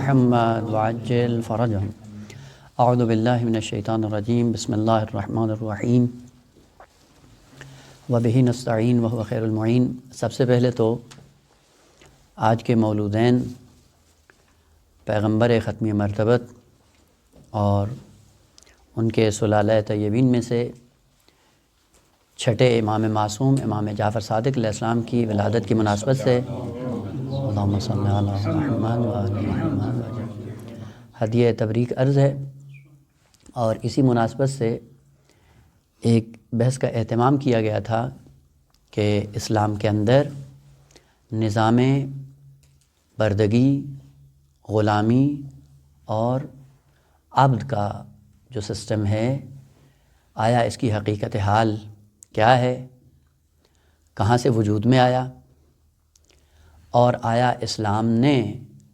محمد وعجل فرجهم اعوذ باللہ من الشیطان الرجیم بسم اللہ الرحمن الرحیم وبہ نستعین وہو خیر المعین۔ سب سے پہلے تو آج کے مولودین پیغمبر ختمی مرتبت اور ان کے سلالہ طیبین میں سے چھٹے امام معصوم امام جعفر صادق علیہ السلام کی ولادت کی مناسبت سے اللہم صلی علی محمد وآل محمد ہدیہ تبریک عرض ہے، اور اسی مناسبت سے ایک بحث کا اہتمام کیا گیا تھا کہ اسلام کے اندر نظام بردگی، غلامی اور عبد کا جو سسٹم ہے، آیا اس کی حقیقت حال کیا ہے، کہاں سے وجود میں آیا، اور آیا اسلام نے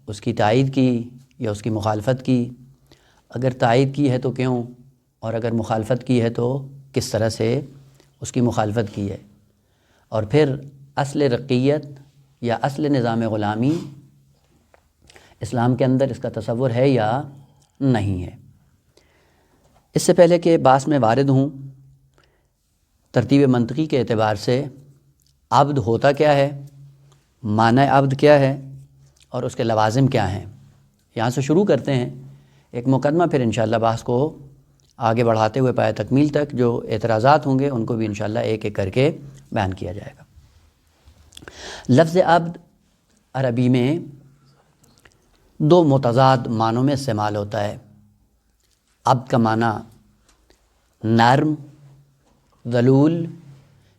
اس کی تائید کی یا اس کی مخالفت کی؟ اگر تائید کی ہے تو کیوں، اور اگر مخالفت کی ہے تو کس طرح سے اس کی مخالفت کی ہے، اور پھر اصل رقیت یا اصل نظام غلامی اسلام کے اندر اس کا تصور ہے یا نہیں ہے۔ اس سے پہلے کہ باس میں وارد ہوں، ترتیب منطقی کے اعتبار سے عبد ہوتا کیا ہے، معنی عبد کیا ہے، اور اس کے لوازم کیا ہیں، یہاں سے شروع کرتے ہیں ایک مقدمہ، پھر انشاءاللہ بحث کو آگے بڑھاتے ہوئے پایہ تکمیل تک جو اعتراضات ہوں گے ان کو بھی انشاءاللہ ایک ایک کر کے بیان کیا جائے گا۔ لفظ عبد عربی میں دو متضاد معنوں میں استعمال ہوتا ہے۔ عبد کا معنی نرم، ذلول،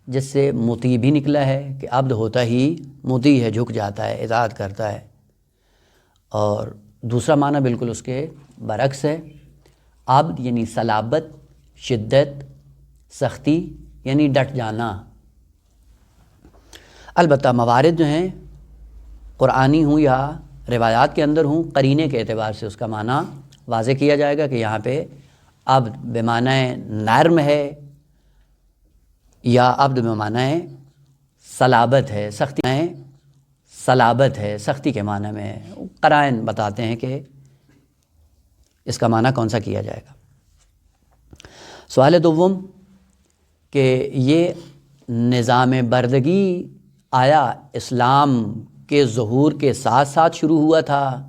جس سے مطیع بھی نکلا ہے کہ عبد ہوتا ہی مطیع ہے، جھک جاتا ہے، اطاعت کرتا ہے، اور دوسرا معنی بالکل اس کے برعکس ہے۔ عبد یعنی صلابت، شدت، سختی، یعنی ڈٹ جانا۔ البتہ موارد جو ہیں قرآنی ہوں یا روایات کے اندر ہوں، قرینے کے اعتبار سے اس کا معنی واضح کیا جائے گا کہ یہاں پہ عبد بمعنی نرم ہے یا عبد بمعنی صلابت ہے، سختی ہے، صلابت ہے، سختی کے معنی میں ہے۔ قرائن بتاتے ہیں کہ اس کا معنی کون سا کیا جائے گا۔ سوال دوم کہ یہ نظام بردگی آیا اسلام کے ظہور کے ساتھ ساتھ شروع ہوا تھا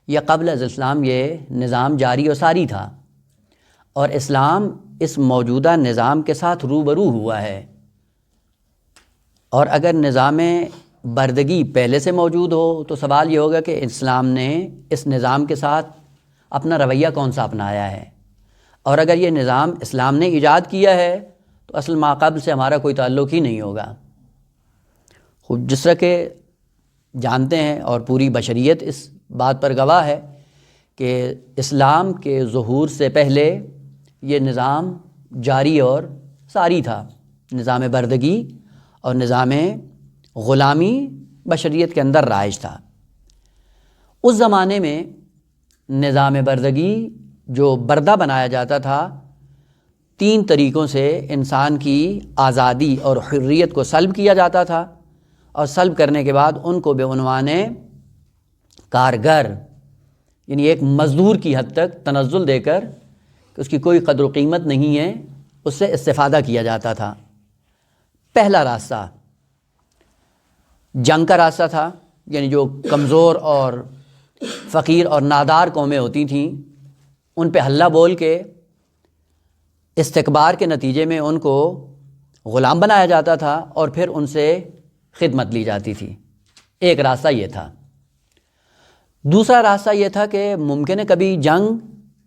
یا قبل از اسلام یہ نظام جاری و ساری تھا، اور اسلام اس موجودہ نظام کے ساتھ روبرو ہوا ہے؟ اور اگر نظام بردگی پہلے سے موجود ہو تو سوال یہ ہوگا کہ اسلام نے اس نظام کے ساتھ اپنا رویہ کون سا اپنایا ہے، اور اگر یہ نظام اسلام نے ایجاد کیا ہے تو اصل ما قبل سے ہمارا کوئی تعلق ہی نہیں ہوگا۔ خود جس طرح کہ جانتے ہیں اور پوری بشریت اس بات پر گواہ ہے کہ اسلام کے ظہور سے پہلے یہ نظام جاری اور ساری تھا، نظام بردگی اور نظام غلامی بشریت کے اندر رائج تھا۔ اس زمانے میں نظام بردگی جو بردہ بنایا جاتا تھا، تین طریقوں سے انسان کی آزادی اور حریت کو سلب کیا جاتا تھا، اور سلب کرنے کے بعد ان کو بعنوان کارگر یعنی ایک مزدور کی حد تک تنزل دے کر کہ اس کی کوئی قدر و قیمت نہیں ہے، اس سے استفادہ کیا جاتا تھا۔ پہلا راستہ جنگ کا راستہ تھا، یعنی جو کمزور اور فقیر اور نادار قومیں ہوتی تھیں ان پہ حلہ بول کے استکبار کے نتیجے میں ان کو غلام بنایا جاتا تھا اور پھر ان سے خدمت لی جاتی تھی۔ ایک راستہ یہ تھا۔ دوسرا راستہ یہ تھا کہ ممکن ہے کبھی جنگ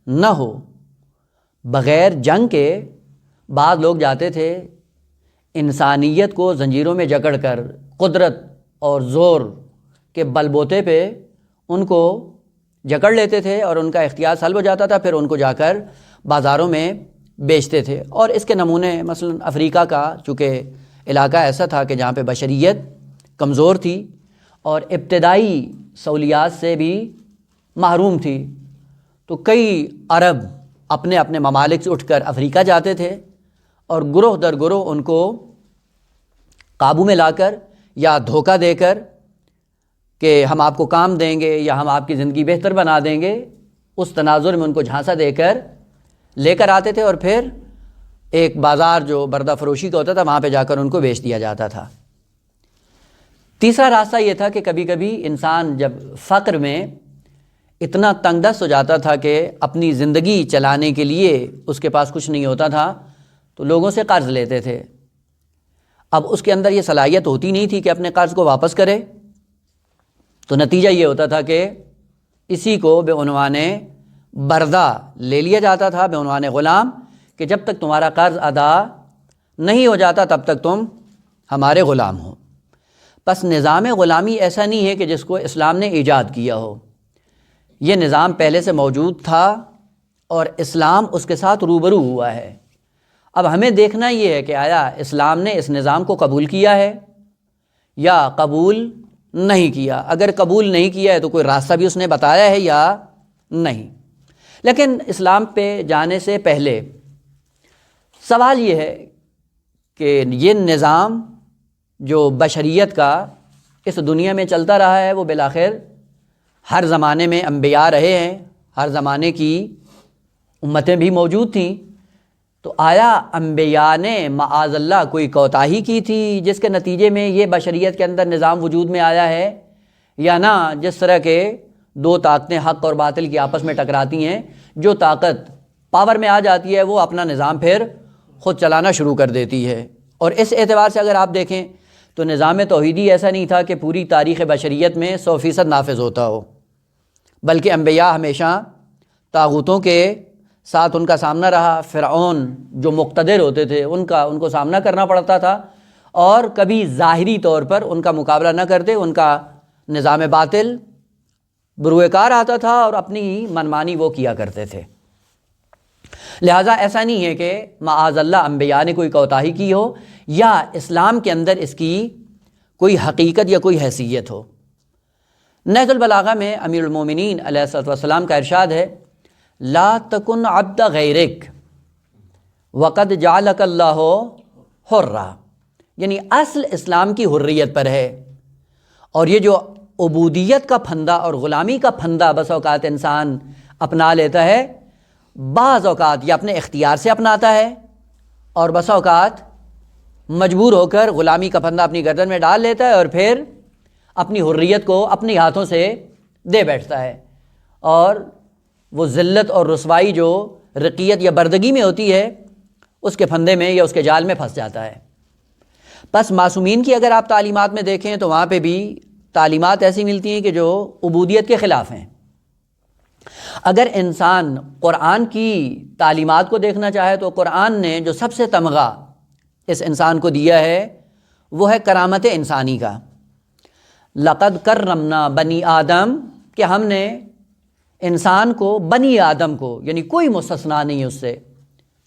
نہ ہو، بغیر جنگ کے بعض لوگ جاتے تھے انسانیت کو زنجیروں میں جکڑ کر قدرت اور زور کے بل بوتے پہ ان کو جکڑ لیتے تھے اور ان کا اختیار سلب ہو جاتا تھا، پھر ان کو جا کر بازاروں میں بیچتے تھے۔ اور اس کے نمونے مثلا افریقہ کا چونکہ علاقہ ایسا تھا کہ جہاں پہ بشریت کمزور تھی اور ابتدائی سہولیات سے بھی محروم تھی، تو کئی عرب اپنے اپنے ممالک سے اٹھ کر افریقہ جاتے تھے اور گروہ در گروہ ان کو قابو میں لا کر یا دھوکہ دے کر کہ ہم آپ کو کام دیں گے یا ہم آپ کی زندگی بہتر بنا دیں گے، اس تناظر میں ان کو جھانسا دے کر لے کر آتے تھے اور پھر ایک بازار جو بردہ فروشی کا ہوتا تھا وہاں پہ جا کر ان کو بیچ دیا جاتا تھا۔ تیسرا راستہ یہ تھا کہ کبھی کبھی انسان جب فقر میں اتنا تنگ دست ہو جاتا تھا کہ اپنی زندگی چلانے کے لیے اس کے پاس کچھ نہیں ہوتا تھا تو لوگوں سے قرض لیتے تھے۔ اب اس کے اندر یہ صلاحیت ہوتی نہیں تھی کہ اپنے قرض کو واپس کرے، تو نتیجہ یہ ہوتا تھا کہ اسی کو بے عنوان بردہ لے لیا جاتا تھا، بے عنوان غلام، کہ جب تک تمہارا قرض ادا نہیں ہو جاتا تب تک تم ہمارے غلام ہو۔ پس نظام غلامی ایسا نہیں ہے کہ جس کو اسلام نے ایجاد کیا ہو، یہ نظام پہلے سے موجود تھا اور اسلام اس کے ساتھ روبرو ہوا ہے۔ اب ہمیں دیکھنا یہ ہے کہ آیا اسلام نے اس نظام کو قبول کیا ہے یا قبول نہیں کیا۔ اگر قبول نہیں کیا ہے تو کوئی راستہ بھی اس نے بتایا ہے یا نہیں۔ لیکن اسلام پہ جانے سے پہلے سوال یہ ہے کہ یہ نظام جو بشریت کا اس دنیا میں چلتا رہا ہے وہ بالآخر ہر زمانے میں انبیاء رہے ہیں، ہر زمانے کی امتیں بھی موجود تھیں، تو آیا انبیاء نے معاذ اللہ کوئی کوتاہی کی تھی جس کے نتیجے میں یہ بشریت کے اندر نظام وجود میں آیا ہے، یا نہ جس طرح کے دو طاقتیں حق اور باطل کی آپس میں ٹکراتی ہیں، جو طاقت پاور میں آ جاتی ہے وہ اپنا نظام پھر خود چلانا شروع کر دیتی ہے۔ اور اس اعتبار سے اگر آپ دیکھیں تو نظام توحیدی ایسا نہیں تھا کہ پوری تاریخ بشریت میں 100% نافذ ہوتا ہو، بلکہ انبیاء ہمیشہ طاغوتوں کے ساتھ ان کا سامنا رہا۔ فرعون جو مقتدر ہوتے تھے ان کو سامنا کرنا پڑتا تھا، اور کبھی ظاہری طور پر ان کا مقابلہ نہ کرتے، ان کا نظام باطل بروئے کار آتا تھا اور اپنی منمانی وہ کیا کرتے تھے۔ لہٰذا ایسا نہیں ہے کہ معاذ اللہ انبیاء نے کوئی کوتاہی کی ہو یا اسلام کے اندر اس کی کوئی حقیقت یا کوئی حیثیت ہو۔ نہج البلاغہ میں امیر المومنین علیہ الصلوۃ والسلام کا ارشاد ہے، لا تکن عبد غیرک وقد جعلک اللہ حرا، یعنی اصل اسلام کی حریت پر ہے، اور یہ جو عبودیت کا پھندا اور غلامی کا پھندا بس اوقات انسان اپنا لیتا ہے، بعض اوقات یہ اپنے اختیار سے اپناتا ہے اور بس اوقات مجبور ہو کر غلامی کا پھندا اپنی گردن میں ڈال لیتا ہے اور پھر اپنی حریت کو اپنے ہاتھوں سے دے بیٹھتا ہے، اور وہ ذلت اور رسوائی جو رقیت یا بردگی میں ہوتی ہے اس کے پھندے میں یا اس کے جال میں پھنس جاتا ہے۔ پس معصومین کی اگر آپ تعلیمات میں دیکھیں تو وہاں پہ بھی تعلیمات ایسی ملتی ہیں کہ جو عبودیت کے خلاف ہیں۔ اگر انسان قرآن کی تعلیمات کو دیکھنا چاہے تو قرآن نے جو سب سے تمغہ اس انسان کو دیا ہے وہ ہے کرامت انسانی کا۔ لقد کرمنا بنی آدم، کہ ہم نے انسان کو، بنی آدم کو، یعنی کوئی مستثنا نہیں اس سے،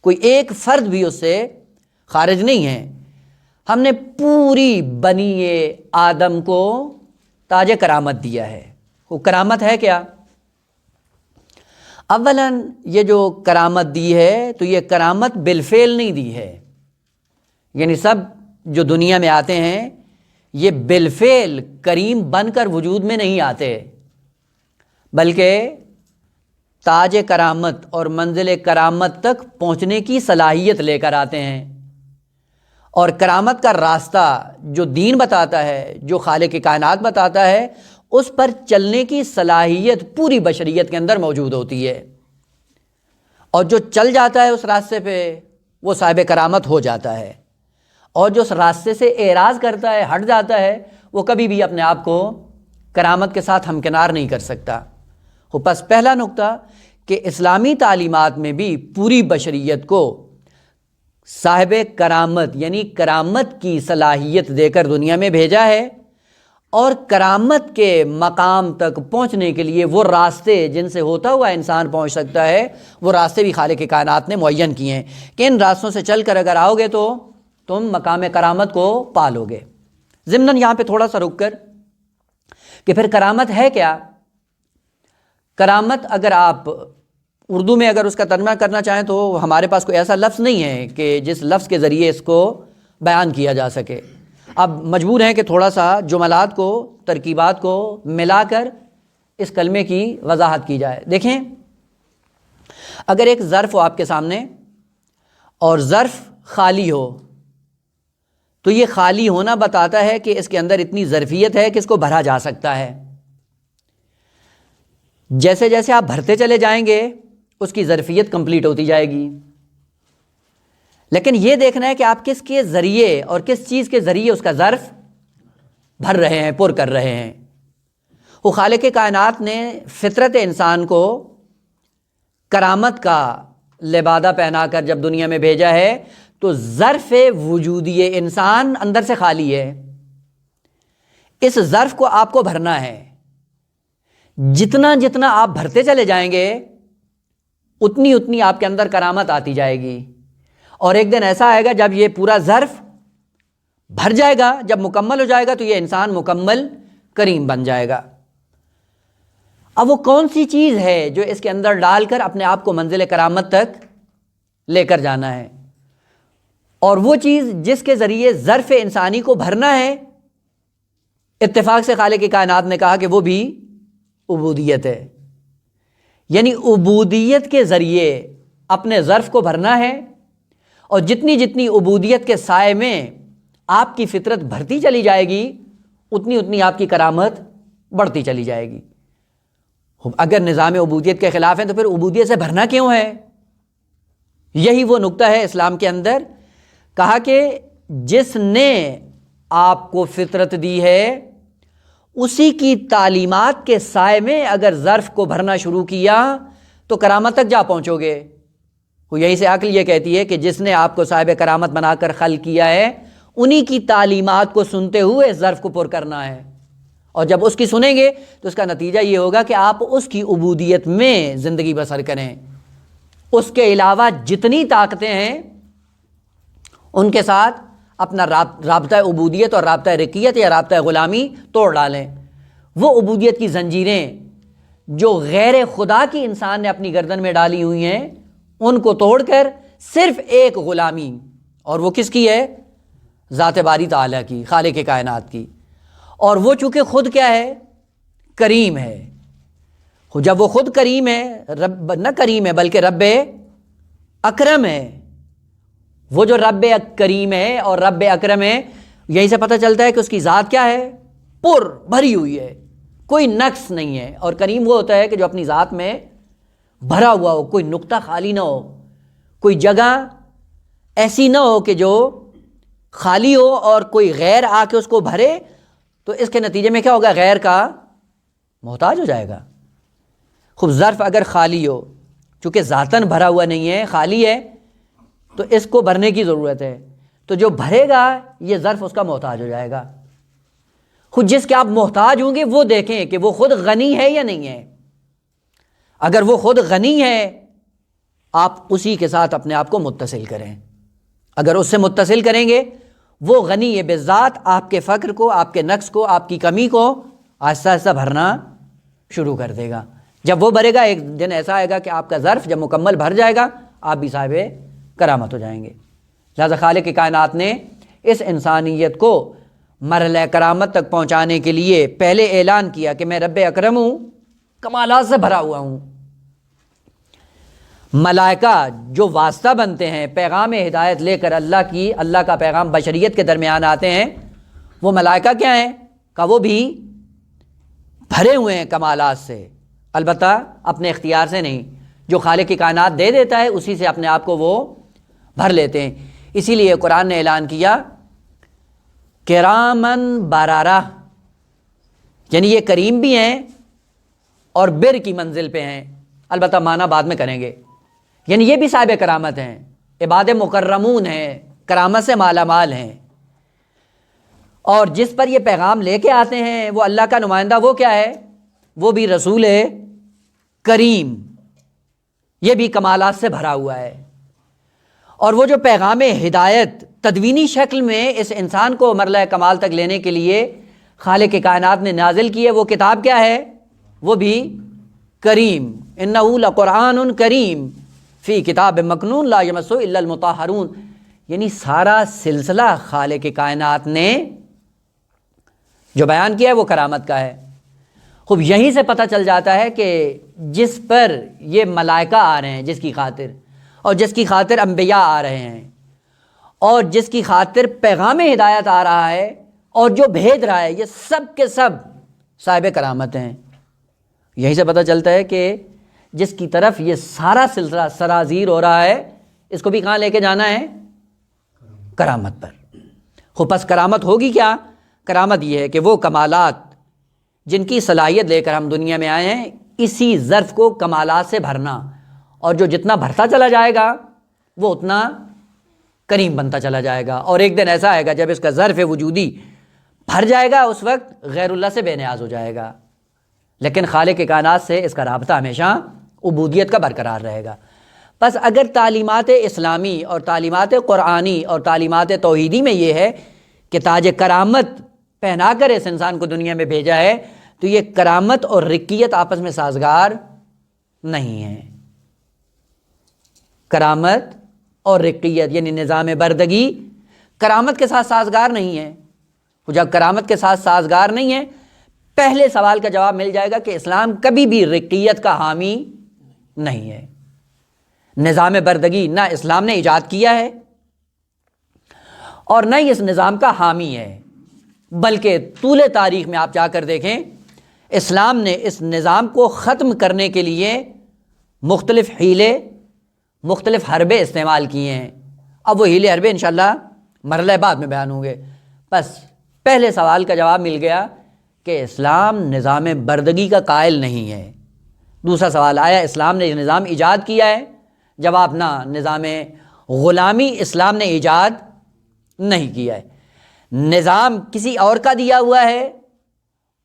کوئی ایک فرد بھی اس سے خارج نہیں ہے، ہم نے پوری بنی آدم کو تاج کرامت دیا ہے۔ وہ کرامت ہے کیا؟ اولاً یہ جو کرامت دی ہے تو یہ کرامت بالفعل نہیں دی ہے، یعنی سب جو دنیا میں آتے ہیں یہ بالفعل کریم بن کر وجود میں نہیں آتے، بلکہ تاج کرامت اور منزل کرامت تک پہنچنے کی صلاحیت لے کر آتے ہیں۔ اور کرامت کا راستہ جو دین بتاتا ہے، جو خالق کائنات بتاتا ہے، اس پر چلنے کی صلاحیت پوری بشریت کے اندر موجود ہوتی ہے، اور جو چل جاتا ہے اس راستے پہ وہ صاحب کرامت ہو جاتا ہے، اور جو اس راستے سے اعراض کرتا ہے، ہٹ جاتا ہے، وہ کبھی بھی اپنے آپ کو کرامت کے ساتھ ہمکنار نہیں کر سکتا۔ پس پہلا نقطہ کہ اسلامی تعلیمات میں بھی پوری بشریت کو صاحب کرامت یعنی کرامت کی صلاحیت دے کر دنیا میں بھیجا ہے، اور کرامت کے مقام تک پہنچنے کے لیے وہ راستے جن سے ہوتا ہوا انسان پہنچ سکتا ہے وہ راستے بھی خالق کائنات نے معین کیے ہیں کہ ان راستوں سے چل کر اگر آؤ گے تو تم مقام کرامت کو پالو گے۔ ضمناً یہاں پہ تھوڑا سا رک کر کہ پھر کرامت ہے کیا؟ کرامت اگر آپ اردو میں اگر اس کا ترجمہ کرنا چاہیں تو ہمارے پاس کوئی ایسا لفظ نہیں ہے کہ جس لفظ کے ذریعے اس کو بیان کیا جا سکے۔ اب مجبور ہیں کہ تھوڑا سا جملات کو، ترکیبات کو ملا کر اس کلمے کی وضاحت کی جائے۔ دیکھیں، اگر ایک ظرف ہو آپ کے سامنے اور ظرف خالی ہو تو یہ خالی ہونا بتاتا ہے کہ اس کے اندر اتنی ظرفیت ہے کہ اس کو بھرا جا سکتا ہے۔ جیسے جیسے آپ بھرتے چلے جائیں گے اس کی ظرفیت کمپلیٹ ہوتی جائے گی، لیکن یہ دیکھنا ہے کہ آپ کس کے ذریعے اور کس چیز کے ذریعے اس کا ظرف بھر رہے ہیں، پر کر رہے ہیں۔ وہ خالق کائنات نے فطرت انسان کو کرامت کا لبادہ پہنا کر جب دنیا میں بھیجا ہے تو ظرف وجودی انسان اندر سے خالی ہے۔ اس ظرف کو آپ کو بھرنا ہے۔ جتنا جتنا آپ بھرتے چلے جائیں گے اتنی اتنی آپ کے اندر کرامت آتی جائے گی، اور ایک دن ایسا آئے گا جب یہ پورا ظرف بھر جائے گا، جب مکمل ہو جائے گا تو یہ انسان مکمل کریم بن جائے گا۔ اب وہ کون سی چیز ہے جو اس کے اندر ڈال کر اپنے آپ کو منزل کرامت تک لے کر جانا ہے؟ اور وہ چیز جس کے ذریعے ظرف انسانی کو بھرنا ہے، اتفاق سے خالق کائنات نے کہا کہ وہ بھی عبودیت ہے۔ یعنی عبودیت کے ذریعے اپنے ظرف کو بھرنا ہے، اور جتنی جتنی عبودیت کے سائے میں آپ کی فطرت بھرتی چلی جائے گی اتنی اتنی آپ کی کرامت بڑھتی چلی جائے گی۔ اگر نظام عبودیت کے خلاف ہیں تو پھر عبودیت سے بھرنا کیوں ہے؟ یہی وہ نقطہ ہے اسلام کے اندر۔ کہا کہ جس نے آپ کو فطرت دی ہے اسی کی تعلیمات کے سائے میں اگر ظرف کو بھرنا شروع کیا تو کرامت تک جا پہنچو گے۔ یہی سے عقل یہ کہتی ہے کہ جس نے آپ کو صاحب کرامت بنا کر خلق کیا ہے انہی کی تعلیمات کو سنتے ہوئے اس ظرف کو پر کرنا ہے، اور جب اس کی سنیں گے تو اس کا نتیجہ یہ ہوگا کہ آپ اس کی عبودیت میں زندگی بسر کریں۔ اس کے علاوہ جتنی طاقتیں ہیں ان کے ساتھ اپنا رابطہ عبودیت اور رابطہ رقیت یا رابطہ غلامی توڑ ڈالیں۔ وہ عبودیت کی زنجیریں جو غیر خدا کی انسان نے اپنی گردن میں ڈالی ہوئی ہیں ان کو توڑ کر صرف ایک غلامی، اور وہ کس کی ہے؟ ذات باری تعالیٰ کی، خالق کائنات کی۔ اور وہ چونکہ خود کیا ہے؟ کریم ہے۔ جب وہ خود کریم ہے، رب نہ کریم ہے بلکہ رب اکرم ہے۔ وہ جو رب کریم ہے اور رب اکرم ہے، یہیں سے پتہ چلتا ہے کہ اس کی ذات کیا ہے؟ پر بھری ہوئی ہے، کوئی نقص نہیں ہے۔ اور کریم وہ ہوتا ہے کہ جو اپنی ذات میں بھرا ہوا ہو، کوئی نقطہ خالی نہ ہو، کوئی جگہ ایسی نہ ہو کہ جو خالی ہو اور کوئی غیر آ کے اس کو بھرے، تو اس کے نتیجے میں کیا ہوگا؟ غیر کا محتاج ہو جائے گا۔ خوب ظرف اگر خالی ہو، چونکہ ذاتاً بھرا ہوا نہیں ہے، خالی ہے، تو اس کو بھرنے کی ضرورت ہے، تو جو بھرے گا یہ ظرف اس کا محتاج ہو جائے گا۔ خود جس کے آپ محتاج ہوں گے وہ دیکھیں کہ وہ خود غنی ہے یا نہیں ہے۔ اگر وہ خود غنی ہے آپ اسی کے ساتھ اپنے آپ کو متصل کریں۔ اگر اس سے متصل کریں گے وہ غنی بذات آپ کے فقر کو، آپ کے نقص کو، آپ کی کمی کو آہستہ آہستہ بھرنا شروع کر دے گا۔ جب وہ بھرے گا ایک دن ایسا آئے گا کہ آپ کا ظرف جب مکمل بھر جائے گا آپ بھی صاحب کرامت ہو جائیں گے۔ لہذا خالق کائنات نے اس انسانیت کو مرحلہ کرامت تک پہنچانے کے لیے پہلے اعلان کیا کہ میں رب اکرم ہوں، کمالات سے بھرا ہوا ہوں۔ ملائکہ جو واسطہ بنتے ہیں پیغام ہدایت لے کر اللہ کا پیغام بشریت کے درمیان آتے ہیں، وہ ملائکہ کیا ہیں؟ کہ وہ بھی بھرے ہوئے ہیں کمالات سے، البتہ اپنے اختیار سے نہیں، جو خالق کی کائنات دے دیتا ہے اسی سے اپنے آپ کو وہ بھر لیتے ہیں۔ اسی لیے قرآن نے اعلان کیا کرامن بررہ، یعنی یہ کریم بھی ہیں اور بر کی منزل پہ ہیں، البتہ معنی بعد میں کریں گے۔ یعنی یہ بھی صاحب کرامت ہیں، عباد مکرمون ہیں، کرامت سے مالا مال ہیں، اور جس پر یہ پیغام لے کے آتے ہیں وہ اللہ کا نمائندہ، وہ کیا ہے؟ وہ بھی رسول کریم، یہ بھی کمالات سے بھرا ہوا ہے۔ اور وہ جو پیغام ہدایت تدوینی شکل میں اس انسان کو مرحلہ کمال تک لینے کے لیے خالق کائنات نے نازل کی ہے، وہ کتاب کیا ہے؟ وہ بھی کریم، انہ لقرآن کریم فی کتاب مکنون لا یمسہ الا المطہرون۔ یعنی سارا سلسلہ خالق کائنات نے جو بیان کیا ہے وہ کرامت کا ہے۔ خوب یہیں سے پتہ چل جاتا ہے کہ جس پر یہ ملائکہ آ رہے ہیں، جس کی خاطر، اور جس کی خاطر انبیاء آ رہے ہیں، اور جس کی خاطر پیغام ہدایت آ رہا ہے، اور جو بھیج رہا ہے، یہ سب کے سب صاحب کرامت ہیں۔ یہیں سے پتہ چلتا ہے کہ جس کی طرف یہ سارا سلسلہ سرازیر ہو رہا ہے، اس کو بھی کہاں لے کے جانا ہے؟ کرامت پر۔ خوب پس کرامت ہوگی کیا؟ کرامت یہ ہے کہ وہ کمالات جن کی صلاحیت لے کر ہم دنیا میں آئے ہیں، اسی ظرف کو کمالات سے بھرنا، اور جو جتنا بھرتا چلا جائے گا وہ اتنا کریم بنتا چلا جائے گا، اور ایک دن ایسا آئے گا جب اس کا ظرف وجودی بھر جائے گا، اس وقت غیر اللہ سے بے نیاز ہو جائے گا، لیکن خالق کائنات سے اس کا رابطہ ہمیشہ عبودیت کا برقرار رہے گا۔ بس اگر تعلیمات اسلامی اور تعلیمات قرآنی اور تعلیمات توحیدی میں یہ ہے کہ تاج کرامت پہنا کر اس انسان کو دنیا میں بھیجا ہے، تو یہ کرامت اور رقیت آپس میں سازگار نہیں ہے۔ کرامت اور رقیت یعنی نظام بردگی کرامت کے ساتھ سازگار نہیں ہے۔ جب کرامت کے ساتھ سازگار نہیں ہے، پہلے سوال کا جواب مل جائے گا کہ اسلام کبھی بھی رقیت کا حامی نہیں ہے۔ نظام بردگی نہ اسلام نے ایجاد کیا ہے اور نہ ہی اس نظام کا حامی ہے، بلکہ طول تاریخ میں آپ جا کر دیکھیں، اسلام نے اس نظام کو ختم کرنے کے لیے مختلف حیلے، مختلف حربے استعمال کیے ہیں۔ اب وہ حیلے حربے انشاءاللہ مرحلہ بعد میں بیان ہوں گے۔ بس پہلے سوال کا جواب مل گیا کہ اسلام نظام بردگی کا قائل نہیں ہے۔ دوسرا سوال آیا، اسلام نے یہ نظام ایجاد کیا ہے؟ جواب نہ، نظام غلامی اسلام نے ایجاد نہیں کیا ہے، نظام کسی اور کا دیا ہوا ہے۔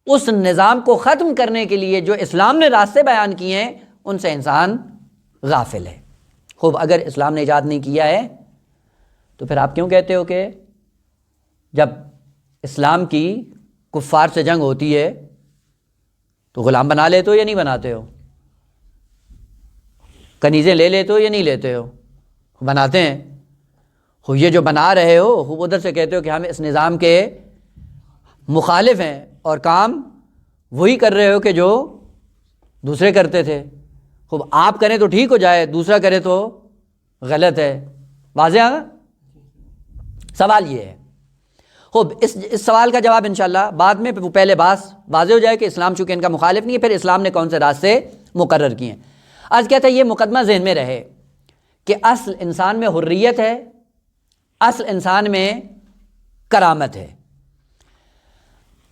اس نظام کو ختم کرنے کے لیے جو اسلام نے راستے بیان کیے ہیں، ان سے انسان غافل ہے۔ خوب اگر اسلام نے ایجاد نہیں کیا ہے تو پھر آپ کیوں کہتے ہو کہ جب اسلام کی کفار سے جنگ ہوتی ہے تو غلام بنا لیتے ہو یا نہیں بناتے ہو؟ کنیزیں لے لیتے ہو یا نہیں لیتے ہو؟ بناتے ہیں۔ ہو یہ جو بنا رہے ہو، خوب ادھر سے کہتے ہو کہ ہم اس نظام کے مخالف ہیں، اور کام وہی کر رہے ہو کہ جو دوسرے کرتے تھے۔ خوب آپ کریں تو ٹھیک ہو جائے، دوسرا کرے تو غلط ہے۔ واضح ہے؟ سوال یہ ہے۔ خوب اس سوال کا جواب انشاءاللہ بعد میں، پہلے بات واضح ہو جائے کہ اسلام چونکہ ان کا مخالف نہیں ہے، پھر اسلام نے کون سے راستے مقرر کیے ہیں۔ آج کہتا ہے یہ مقدمہ ذہن میں رہے کہ اصل انسان میں حریت ہے، اصل انسان میں کرامت ہے،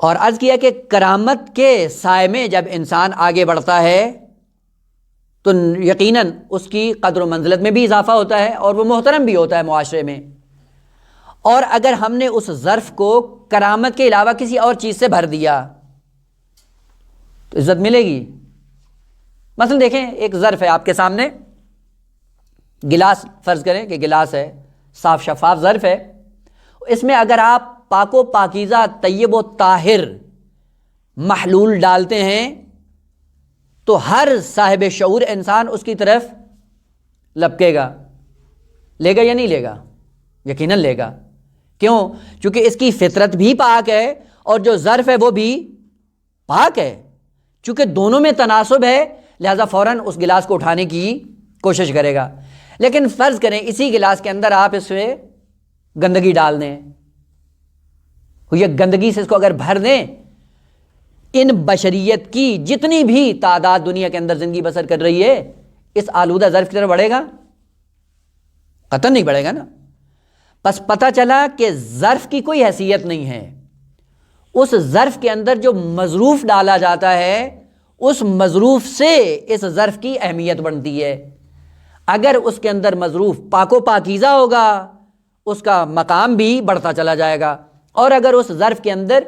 اور عرض کیا کہ کرامت کے سائے میں جب انسان آگے بڑھتا ہے تو یقیناً اس کی قدر و منزلت میں بھی اضافہ ہوتا ہے، اور وہ محترم بھی ہوتا ہے معاشرے میں۔ اور اگر ہم نے اس ظرف کو کرامت کے علاوہ کسی اور چیز سے بھر دیا تو عزت ملے گی؟ مثلا دیکھیں، ایک ظرف ہے آپ کے سامنے، گلاس فرض کریں کہ گلاس ہے، صاف شفاف ظرف ہے، اس میں اگر آپ پاک و پاکیزہ طیب و طاہر محلول ڈالتے ہیں تو ہر صاحب شعور انسان اس کی طرف لپکے گا۔ لے گا یا نہیں لے گا؟ یقیناً لے گا۔ کیوں؟ چونکہ اس کی فطرت بھی پاک ہے اور جو ظرف ہے وہ بھی پاک ہے۔ چونکہ دونوں میں تناسب ہے، لہذا فوراً اس گلاس کو اٹھانے کی کوشش کرے گا۔ لیکن فرض کریں اسی گلاس کے اندر آپ اس میں گندگی ڈال دیں، یہ گندگی سے اس کو اگر بھر دیں، ان بشریت کی جتنی بھی تعداد دنیا کے اندر زندگی بسر کر رہی ہے، اس آلودہ ظرف کی طرف بڑھے گا؟ قطعاً نہیں بڑھے گا نا۔ بس پتہ چلا کہ ظرف کی کوئی حیثیت نہیں ہے، اس ظرف کے اندر جو مظروف ڈالا جاتا ہے اس مظروف سے اس ظرف کی اہمیت بنتی ہے۔ اگر اس کے اندر مظروف پاک و پاکیزہ ہوگا اس کا مقام بھی بڑھتا چلا جائے گا، اور اگر اس ظرف کے اندر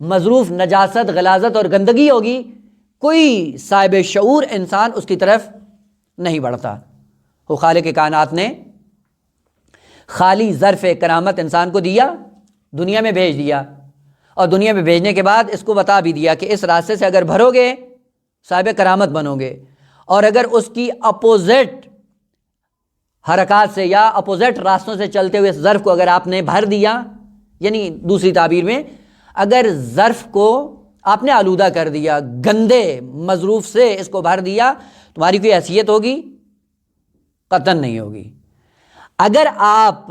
مظروف نجاست، غلاظت اور گندگی ہوگی، کوئی صاحب شعور انسان اس کی طرف نہیں بڑھتا۔ وہ خالق کائنات نے خالی ظرف کرامت انسان کو دیا، دنیا میں بھیج دیا، اور دنیا میں بھیجنے کے بعد اس کو بتا بھی دیا کہ اس راستے سے اگر بھرو گے صاحب کرامت بنو گے، اور اگر اس کی اپوزٹ حرکات سے یا اپوزٹ راستوں سے چلتے ہوئے اس ظرف کو اگر آپ نے بھر دیا، یعنی دوسری تعبیر میں اگر ظرف کو آپ نے آلودہ کر دیا، گندے مظروف سے اس کو بھر دیا، تمہاری کوئی حیثیت ہوگی؟ قطعاً نہیں ہوگی۔ اگر آپ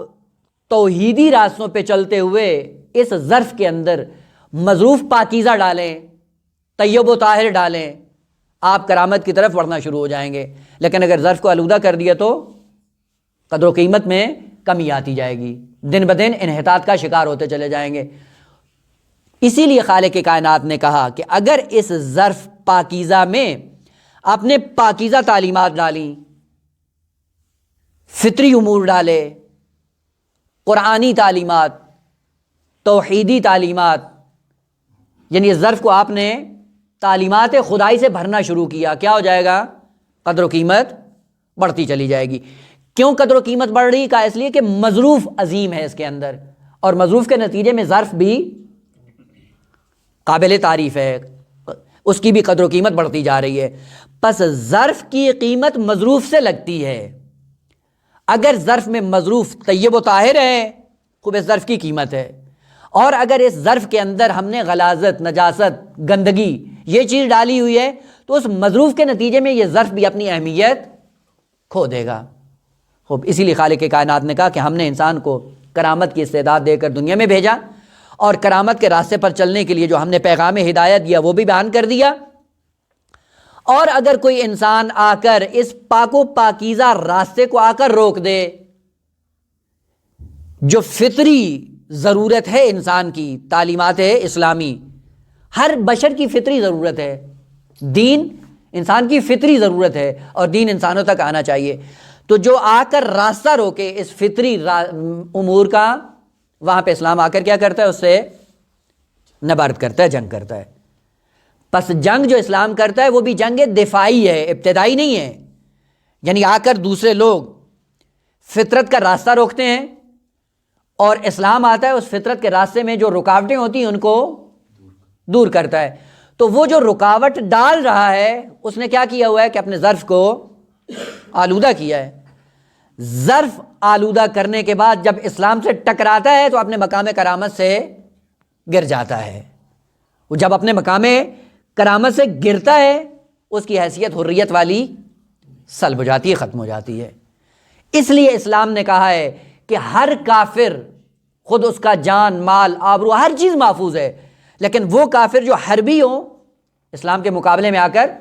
توحیدی راستوں پہ چلتے ہوئے اس ظرف کے اندر مظروف پاکیزہ ڈالیں، طیب و طاہر ڈالیں، آپ کرامت کی طرف بڑھنا شروع ہو جائیں گے۔ لیکن اگر ظرف کو آلودہ کر دیا تو قدر و قیمت میں کمی آتی جائے گی، دن بدن انحطاط کا شکار ہوتے چلے جائیں گے۔ اسی لیے خالق کائنات نے کہا کہ اگر اس ظرف پاکیزہ میں آپ نے پاکیزہ تعلیمات ڈالیں، فطری امور ڈالے، قرآنی تعلیمات، توحیدی تعلیمات، یعنی اس ظرف کو آپ نے تعلیمات خدائی سے بھرنا شروع کیا، کیا ہو جائے گا؟ قدر و قیمت بڑھتی چلی جائے گی۔ کیوں قدر و قیمت بڑھ رہی؟ کہا اس لیے کہ مظروف عظیم ہے اس کے اندر، اور مظروف کے نتیجے میں ظرف بھی قابل تعریف ہے، اس کی بھی قدر و قیمت بڑھتی جا رہی ہے۔ پس ظرف کی قیمت مظروف سے لگتی ہے۔ اگر ظرف میں مظروف طیب و طاہر ہے، خوب اس ظرف کی قیمت ہے، اور اگر اس ظرف کے اندر ہم نے غلاظت، نجاست، گندگی یہ چیز ڈالی ہوئی ہے تو اس مظروف کے نتیجے میں یہ ظرف بھی اپنی اہمیت کھو دے گا۔ خوب اسی لیے خالق کائنات نے کہا کہ ہم نے انسان کو کرامت کی استعداد دے کر دنیا میں بھیجا، اور کرامت کے راستے پر چلنے کے لیے جو ہم نے پیغام ہدایت دیا وہ بھی بیان کر دیا۔ اور اگر کوئی انسان آ کر اس پاک و پاکیزہ راستے کو آ کر روک دے، جو فطری ضرورت ہے انسان کی، تعلیمات اسلامی ہر بشر کی فطری ضرورت ہے، دین انسان کی فطری ضرورت ہے اور دین انسانوں تک آنا چاہیے، تو جو آ کر راستہ روکے اس فطری امور کا، وہاں پہ اسلام آ کر کیا کرتا ہے؟ اس سے نبرد کرتا ہے، جنگ کرتا ہے۔ پس جنگ جو اسلام کرتا ہے وہ بھی جنگ دفاعی ہے، ابتدائی نہیں ہے، یعنی آ کر دوسرے لوگ فطرت کا راستہ روکتے ہیں، اور اسلام آتا ہے اس فطرت کے راستے میں جو رکاوٹیں ہوتی ہیں ان کو دور کرتا ہے۔ تو وہ جو رکاوٹ ڈال رہا ہے اس نے کیا کیا ہوا ہے کہ اپنے ظرف کو آلودہ کیا ہے۔ ظرف آلودہ کرنے کے بعد جب اسلام سے ٹکراتا ہے تو اپنے مقام کرامت سے گر جاتا ہے۔ وہ جب اپنے مقام کرامت سے گرتا ہے اس کی حیثیت حریت والی سلب ہو جاتی ہے، ختم ہو جاتی ہے۔ اس لیے اسلام نے کہا ہے کہ ہر کافر، خود اس کا جان، مال، آبرو، ہر چیز محفوظ ہے، لیکن وہ کافر جو حربی ہو اسلام کے مقابلے میں آ کر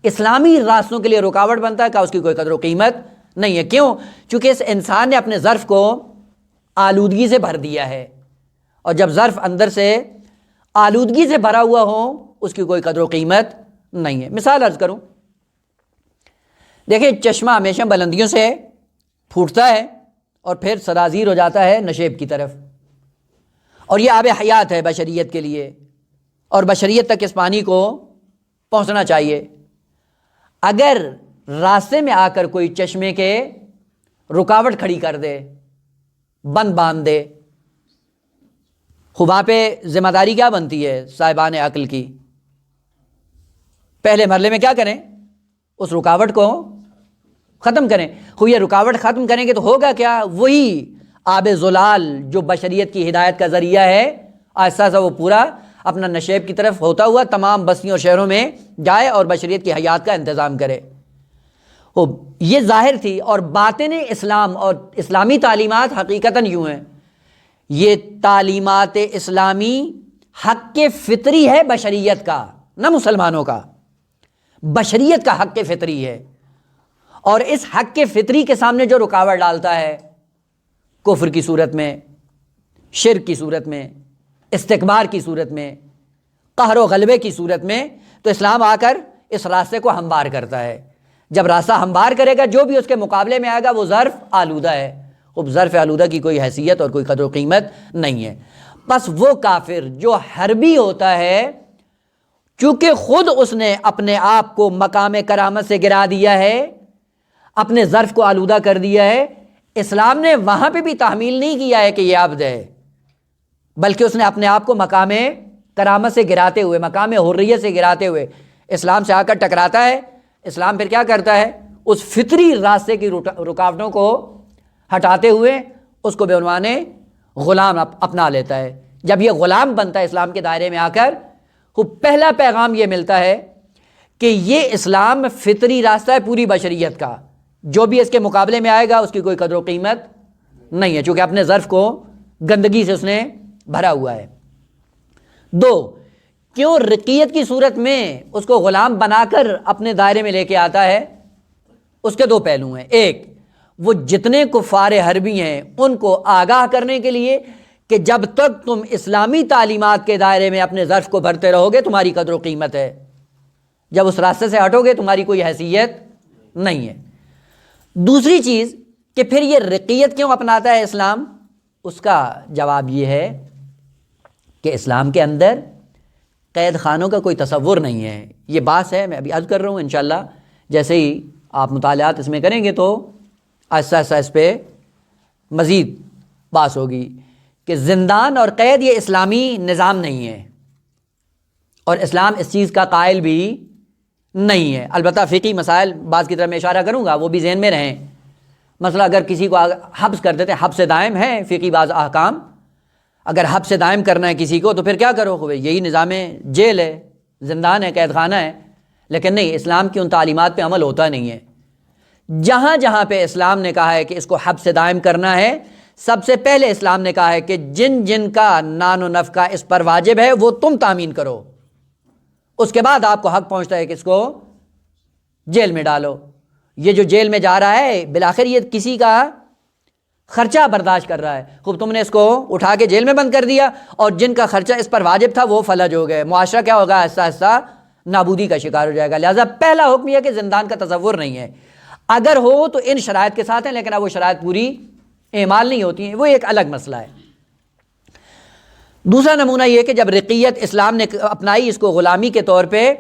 اسلامی راستوں کے لیے رکاوٹ بنتا ہے، کہ اس کی کوئی قدر و قیمت نہیں ہے۔ کیوں؟ چونکہ اس انسان نے اپنے ظرف کو آلودگی سے بھر دیا ہے، اور جب ظرف اندر سے آلودگی سے بھرا ہوا ہو اس کی کوئی قدر و قیمت نہیں ہے۔ مثال عرض کروں، دیکھیں چشمہ ہمیشہ بلندیوں سے پھوٹتا ہے اور پھر سرازیر ہو جاتا ہے نشیب کی طرف، اور یہ آب حیات ہے بشریت کے لیے، اور بشریت تک اس پانی کو پہنچنا چاہیے۔ اگر راستے میں آ کر کوئی چشمے کے رکاوٹ کھڑی کر دے، بند باندھ دے، وہاں پہ ذمہ داری کیا بنتی ہے صاحبان عقل کی؟ پہلے مرحلے میں کیا کریں؟ اس رکاوٹ کو ختم کریں۔ یہ رکاوٹ ختم کریں گے تو ہوگا کیا؟ وہی آب زلال جو بشریت کی ہدایت کا ذریعہ ہے، آہستہ آہستہ وہ پورا اپنا نشیب کی طرف ہوتا ہوا تمام بستیوں اور شہروں میں جائے اور بشریت کی حیات کا انتظام کرے۔ یہ ظاہر تھی، اور باطن اسلام اور اسلامی تعلیمات حقیقتاً یوں ہیں۔ یہ تعلیمات اسلامی حق فطری ہے بشریت کا، نہ مسلمانوں کا، بشریت کا حق فطری ہے، اور اس حق فطری کے سامنے جو رکاوٹ ڈالتا ہے کفر کی صورت میں، شرک کی صورت میں، استکبار کی صورت میں، قہر و غلبے کی صورت میں، تو اسلام آ کر اس راستے کو ہموار کرتا ہے۔ جب راستہ ہموار کرے گا جو بھی اس کے مقابلے میں آئے گا وہ ظرف آلودہ ہے۔ اب ظرف آلودہ کی کوئی حیثیت اور کوئی قدر و قیمت نہیں ہے۔ پس وہ کافر جو حربی ہوتا ہے، چونکہ خود اس نے اپنے آپ کو مقام کرامت سے گرا دیا ہے، اپنے ظرف کو آلودہ کر دیا ہے، اسلام نے وہاں پہ بھی تحمیل نہیں کیا ہے کہ یہ عبد ہے، بلکہ اس نے اپنے آپ کو مقام کرامت سے گراتے ہوئے، مقام حریت سے گراتے ہوئے اسلام سے آ کر ٹکراتا ہے۔ اسلام پھر کیا کرتا ہے؟ اس فطری راستے کی رکاوٹوں کو ہٹاتے ہوئے اس کو بے عنوان غلام اپنا لیتا ہے، جب یہ غلام بنتا ہے اسلام کے دائرے میں آ کر، وہ پہلا پیغام یہ ملتا ہے کہ یہ اسلام فطری راستہ ہے پوری بشریت کا، جو بھی اس کے مقابلے میں آئے گا اس کی کوئی قدر و قیمت نہیں ہے، چونکہ اپنے ظرف کو گندگی سے اس نے بھرا ہوا ہے۔ دو، کیوں رقیت کی صورت میں اس کو غلام بنا کر اپنے دائرے میں لے کے آتا ہے؟ اس کے دو پہلو ہیں۔ ایک، وہ جتنے کفار حربی ہیں ان کو آگاہ کرنے کے لیے کہ جب تک تم اسلامی تعلیمات کے دائرے میں اپنے ظرف کو بھرتے رہو گے تمہاری قدر و قیمت ہے، جب اس راستے سے ہٹو گے تمہاری کوئی حیثیت نہیں ہے۔ دوسری چیز کہ پھر یہ رقیت کیوں اپناتا ہے اسلام؟ اس کا جواب یہ ہے کہ اسلام کے اندر قید خانوں کا کوئی تصور نہیں ہے۔ یہ بات ہے، میں ابھی عرض کر رہا ہوں، انشاءاللہ جیسے ہی آپ مطالعات اس میں کریں گے تو آہستہ آہستہ اس پہ مزید بات ہوگی کہ زندان اور قید یہ اسلامی نظام نہیں ہے، اور اسلام اس چیز کا قائل بھی نہیں ہے۔ البتہ فقہی مسائل بعض کی طرف میں اشارہ کروں گا، وہ بھی ذہن میں رہیں۔ مثلا اگر کسی کو حبس کر دیتے ہیں، حبس دائم ہے فقہی بعض احکام، اگر حبس دائم کرنا ہے کسی کو تو پھر کیا کرو؟ یہی نظام جیل ہے، زندان ہے، قید خانہ ہے۔ لیکن نہیں، اسلام کی ان تعلیمات پہ عمل ہوتا نہیں ہے۔ جہاں جہاں پہ اسلام نے کہا ہے کہ اس کو حبس دائم کرنا ہے، سب سے پہلے اسلام نے کہا ہے کہ جن جن کا نان و نفقہ اس پر واجب ہے وہ تم تامین کرو، اس کے بعد آپ کو حق پہنچتا ہے کہ اس کو جیل میں ڈالو۔ یہ جو جیل میں جا رہا ہے بالآخر یہ کسی کا خرچہ برداشت کر رہا ہے، خوب تم نے اس کو اٹھا کے جیل میں بند کر دیا، اور جن کا خرچہ اس پر واجب تھا وہ فلج ہو گئے، معاشرہ کیا ہوگا؟ آہستہ آہستہ نابودی کا شکار ہو جائے گا۔ لہٰذا پہلا حکم یہ کہ زندان کا تصور نہیں ہے، اگر ہو تو ان شرائط کے ساتھ ہیں، لیکن اب وہ شرائط پوری اعمال نہیں ہوتی ہیں، وہ ایک الگ مسئلہ ہے۔ دوسرا نمونہ یہ کہ جب رقیت اسلام نے اپنائی اس کو غلامی کے طور پہ،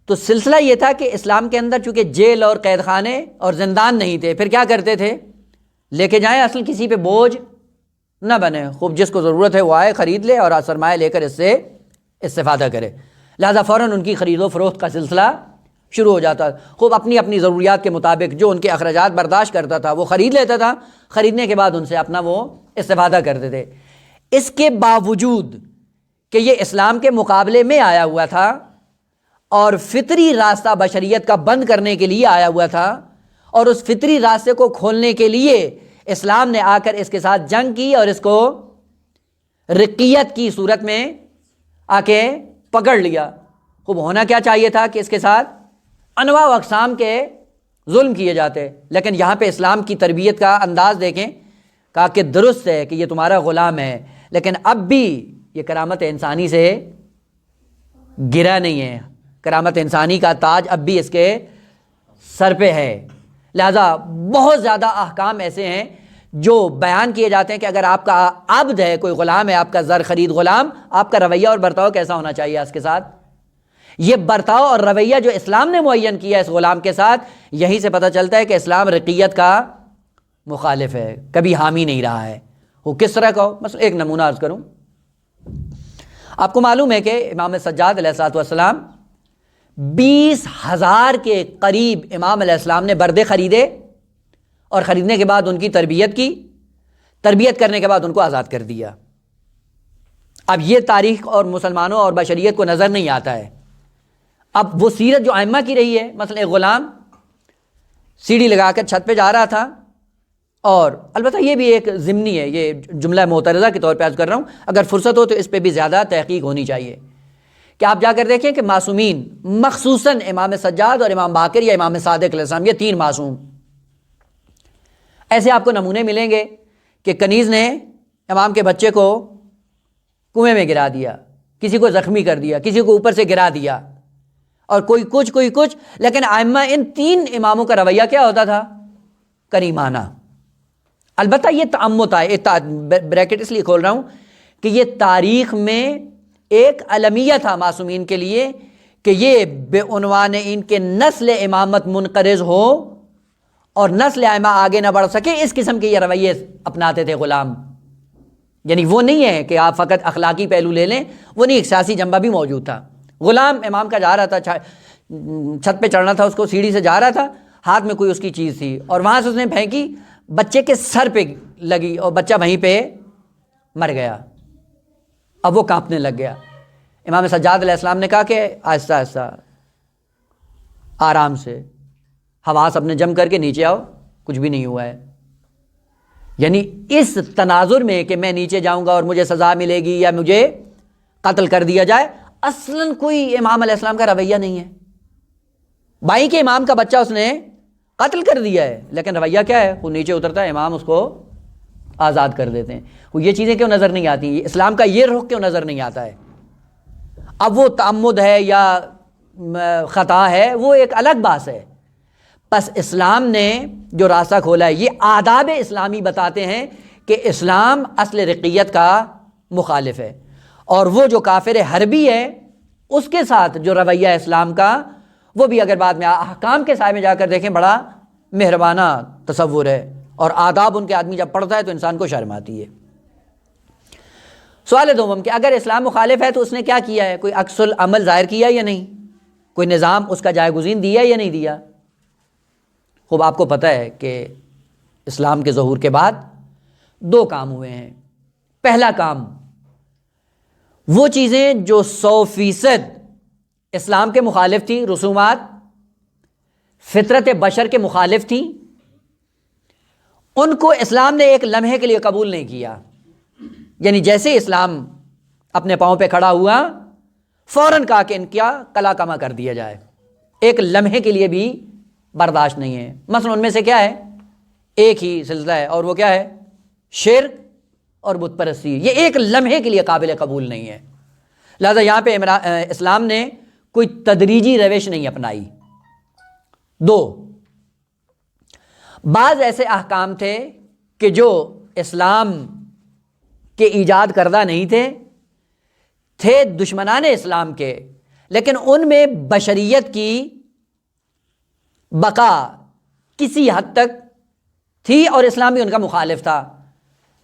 تو سلسلہ یہ تھا کہ اسلام کے اندر چونکہ جیل اور قید خانے اور زندان نہیں تھے، پھر کیا کرتے تھے؟ لے کے جائیں، اصل کسی پہ بوجھ نہ بنے، خوب جس کو ضرورت ہے وہ آئے خرید لے اور سرمایہ لے کر اس سے استفادہ کرے۔ لہذا فوراً ان کی خرید و فروخت کا سلسلہ شروع ہو جاتا، خوب اپنی اپنی ضروریات کے مطابق جو ان کے اخراجات برداشت کرتا تھا وہ خرید لیتا تھا، خریدنے کے بعد ان سے اپنا وہ استفادہ کرتے تھے۔ اس کے باوجود کہ یہ اسلام کے مقابلے میں آیا ہوا تھا اور فطری راستہ بشریت کا بند کرنے کے لیے آیا ہوا تھا، اور اس فطری راستے کو کھولنے کے لیے اسلام نے آ کر اس کے ساتھ جنگ کی اور اس کو رقیت کی صورت میں آ کے پکڑ لیا۔ خوب ہونا کیا چاہیے تھا کہ اس کے ساتھ انواع و اقسام کے ظلم کیے جاتے، لیکن یہاں پہ اسلام کی تربیت کا انداز دیکھیں، کہا کہ درست ہے کہ یہ تمہارا غلام ہے، لیکن اب بھی یہ کرامت انسانی سے گرا نہیں ہے، کرامت انسانی کا تاج اب بھی اس کے سر پہ ہے۔ لہذا بہت زیادہ احکام ایسے ہیں جو بیان کیے جاتے ہیں کہ اگر آپ کا عبد ہے، کوئی غلام ہے، آپ کا زر خرید غلام، آپ کا رویہ اور برتاؤ کیسا ہونا چاہیے اس کے ساتھ؟ یہ برتاؤ اور رویہ جو اسلام نے معین کیا ہے اس غلام کے ساتھ، یہیں سے پتہ چلتا ہے کہ اسلام رقیت کا مخالف ہے، کبھی حامی نہیں رہا ہے۔ وہ کس طرح کا ہو؟ مثلا ایک نمونہ عرض کروں، آپ کو معلوم ہے کہ امام سجاد علیہ السلام 20,000 کے قریب امام علیہ السلام نے بردے خریدے، اور خریدنے کے بعد ان کی تربیت کی، تربیت کرنے کے بعد ان کو آزاد کر دیا۔ اب یہ تاریخ اور مسلمانوں اور بشریت کو نظر نہیں آتا ہے۔ اب وہ سیرت جو ائمہ کی رہی ہے، مثلا ایک غلام سیڑھی لگا کر چھت پہ جا رہا تھا، اور البتہ یہ بھی ایک ضمنی ہے، یہ جملہ معترضہ کے طور پہ عرض کر رہا ہوں، اگر فرصت ہو تو اس پہ بھی زیادہ تحقیق ہونی چاہیے کہ آپ جا کر دیکھیں کہ معصومین، مخصوصاً امام سجاد اور امام باقر یا امام صادق علیہ السلام، یہ تین معصوم، ایسے آپ کو نمونے ملیں گے کہ کنیز نے امام کے بچے کو کنویں میں گرا دیا، کسی کو زخمی کر دیا، کسی کو اوپر سے گرا دیا، اور کوئی کچھ، لیکن ائمہ ان تین اماموں کا رویہ کیا ہوتا تھا؟ کریمانہ۔ البتہ یہ تعمت ہے، بریکٹ اس لیے کھول رہا ہوں کہ یہ تاریخ میں ایک المیہ تھا معصومین کے لیے کہ یہ بے عنوان ان کے نسل امامت منقرض ہو اور نسل ائمہ آگے نہ بڑھ سکے، اس قسم کے یہ رویے اپناتے تھے غلام۔ یعنی وہ نہیں ہے کہ آپ فقط اخلاقی پہلو لے لیں، وہ نہیں، ایک سیاسی جنبہ بھی موجود تھا۔ غلام امام کا جا رہا تھا، چھت پہ چڑھنا تھا، اس کو سیڑھی سے جا رہا تھا، ہاتھ میں کوئی اس کی چیز تھی، اور وہاں سے اس نے پھینکی، بچے کے سر پہ لگی اور بچہ وہیں پہ مر گیا۔ اب وہ کانپنے لگ گیا. امام سجاد علیہ السلام نے کہا کہ آہستہ آہستہ، آرام سے، حواس اپنے جم کر کے نیچے آؤ، کچھ بھی نہیں ہوا ہے. یعنی اس تناظر میں کہ میں نیچے جاؤں گا اور مجھے سزا ملے گی یا مجھے قتل کر دیا جائے، اصلاً کوئی امام علیہ السلام کا رویہ نہیں ہے. بھائی کے امام کا بچہ اس نے قتل کر دیا ہے، لیکن رویہ کیا ہے؟ وہ نیچے اترتا ہے، امام اس کو آزاد کر دیتے ہیں. وہ یہ چیزیں کیوں نظر نہیں آتی؟ اسلام کا یہ رخ کیوں نظر نہیں آتا ہے؟ اب وہ تعمد ہے یا خطا ہے وہ ایک الگ بات ہے. پس اسلام نے جو راستہ کھولا ہے، یہ آداب اسلامی بتاتے ہیں کہ اسلام اصل رقیت کا مخالف ہے، اور وہ جو کافر حربی ہے اس کے ساتھ جو رویہ اسلام کا، وہ بھی اگر بعد میں احکام کے سائے میں جا کر دیکھیں بڑا مہربانہ تصور ہے، اور آداب ان کے آدمی جب پڑھتا ہے تو انسان کو شرم آتی ہے. سوال دوم کہ اگر اسلام مخالف ہے تو اس نے کیا کیا ہے؟ کوئی عکس العمل ظاہر کیا یا نہیں؟ کوئی نظام اس کا جائے گزین دیا یا نہیں دیا؟ خوب آپ کو پتہ ہے کہ اسلام کے ظہور کے بعد دو کام ہوئے ہیں. پہلا کام، وہ چیزیں جو 100% اسلام کے مخالف تھی، رسومات فطرت بشر کے مخالف تھیں، ان کو اسلام نے ایک لمحے کے لیے قبول نہیں کیا. یعنی جیسے اسلام اپنے پاؤں پہ کھڑا ہوا، فوراً کہا کہ ان کا کلا کما کر دیا جائے، ایک لمحے کے لیے بھی برداشت نہیں ہے. مثلا ان میں سے کیا ہے؟ ایک ہی سلسلہ ہے، اور وہ کیا ہے؟ شرک اور بت پرستی. یہ ایک لمحے کے لیے قابل قبول نہیں ہے. لہذا یہاں پہ اسلام نے کوئی تدریجی روش نہیں اپنائی. دو، بعض ایسے احکام تھے کہ جو اسلام کے ایجاد کردہ نہیں تھے دشمنان اسلام کے، لیکن ان میں بشریت کی بقا کسی حد تک تھی اور اسلام بھی ان کا مخالف تھا.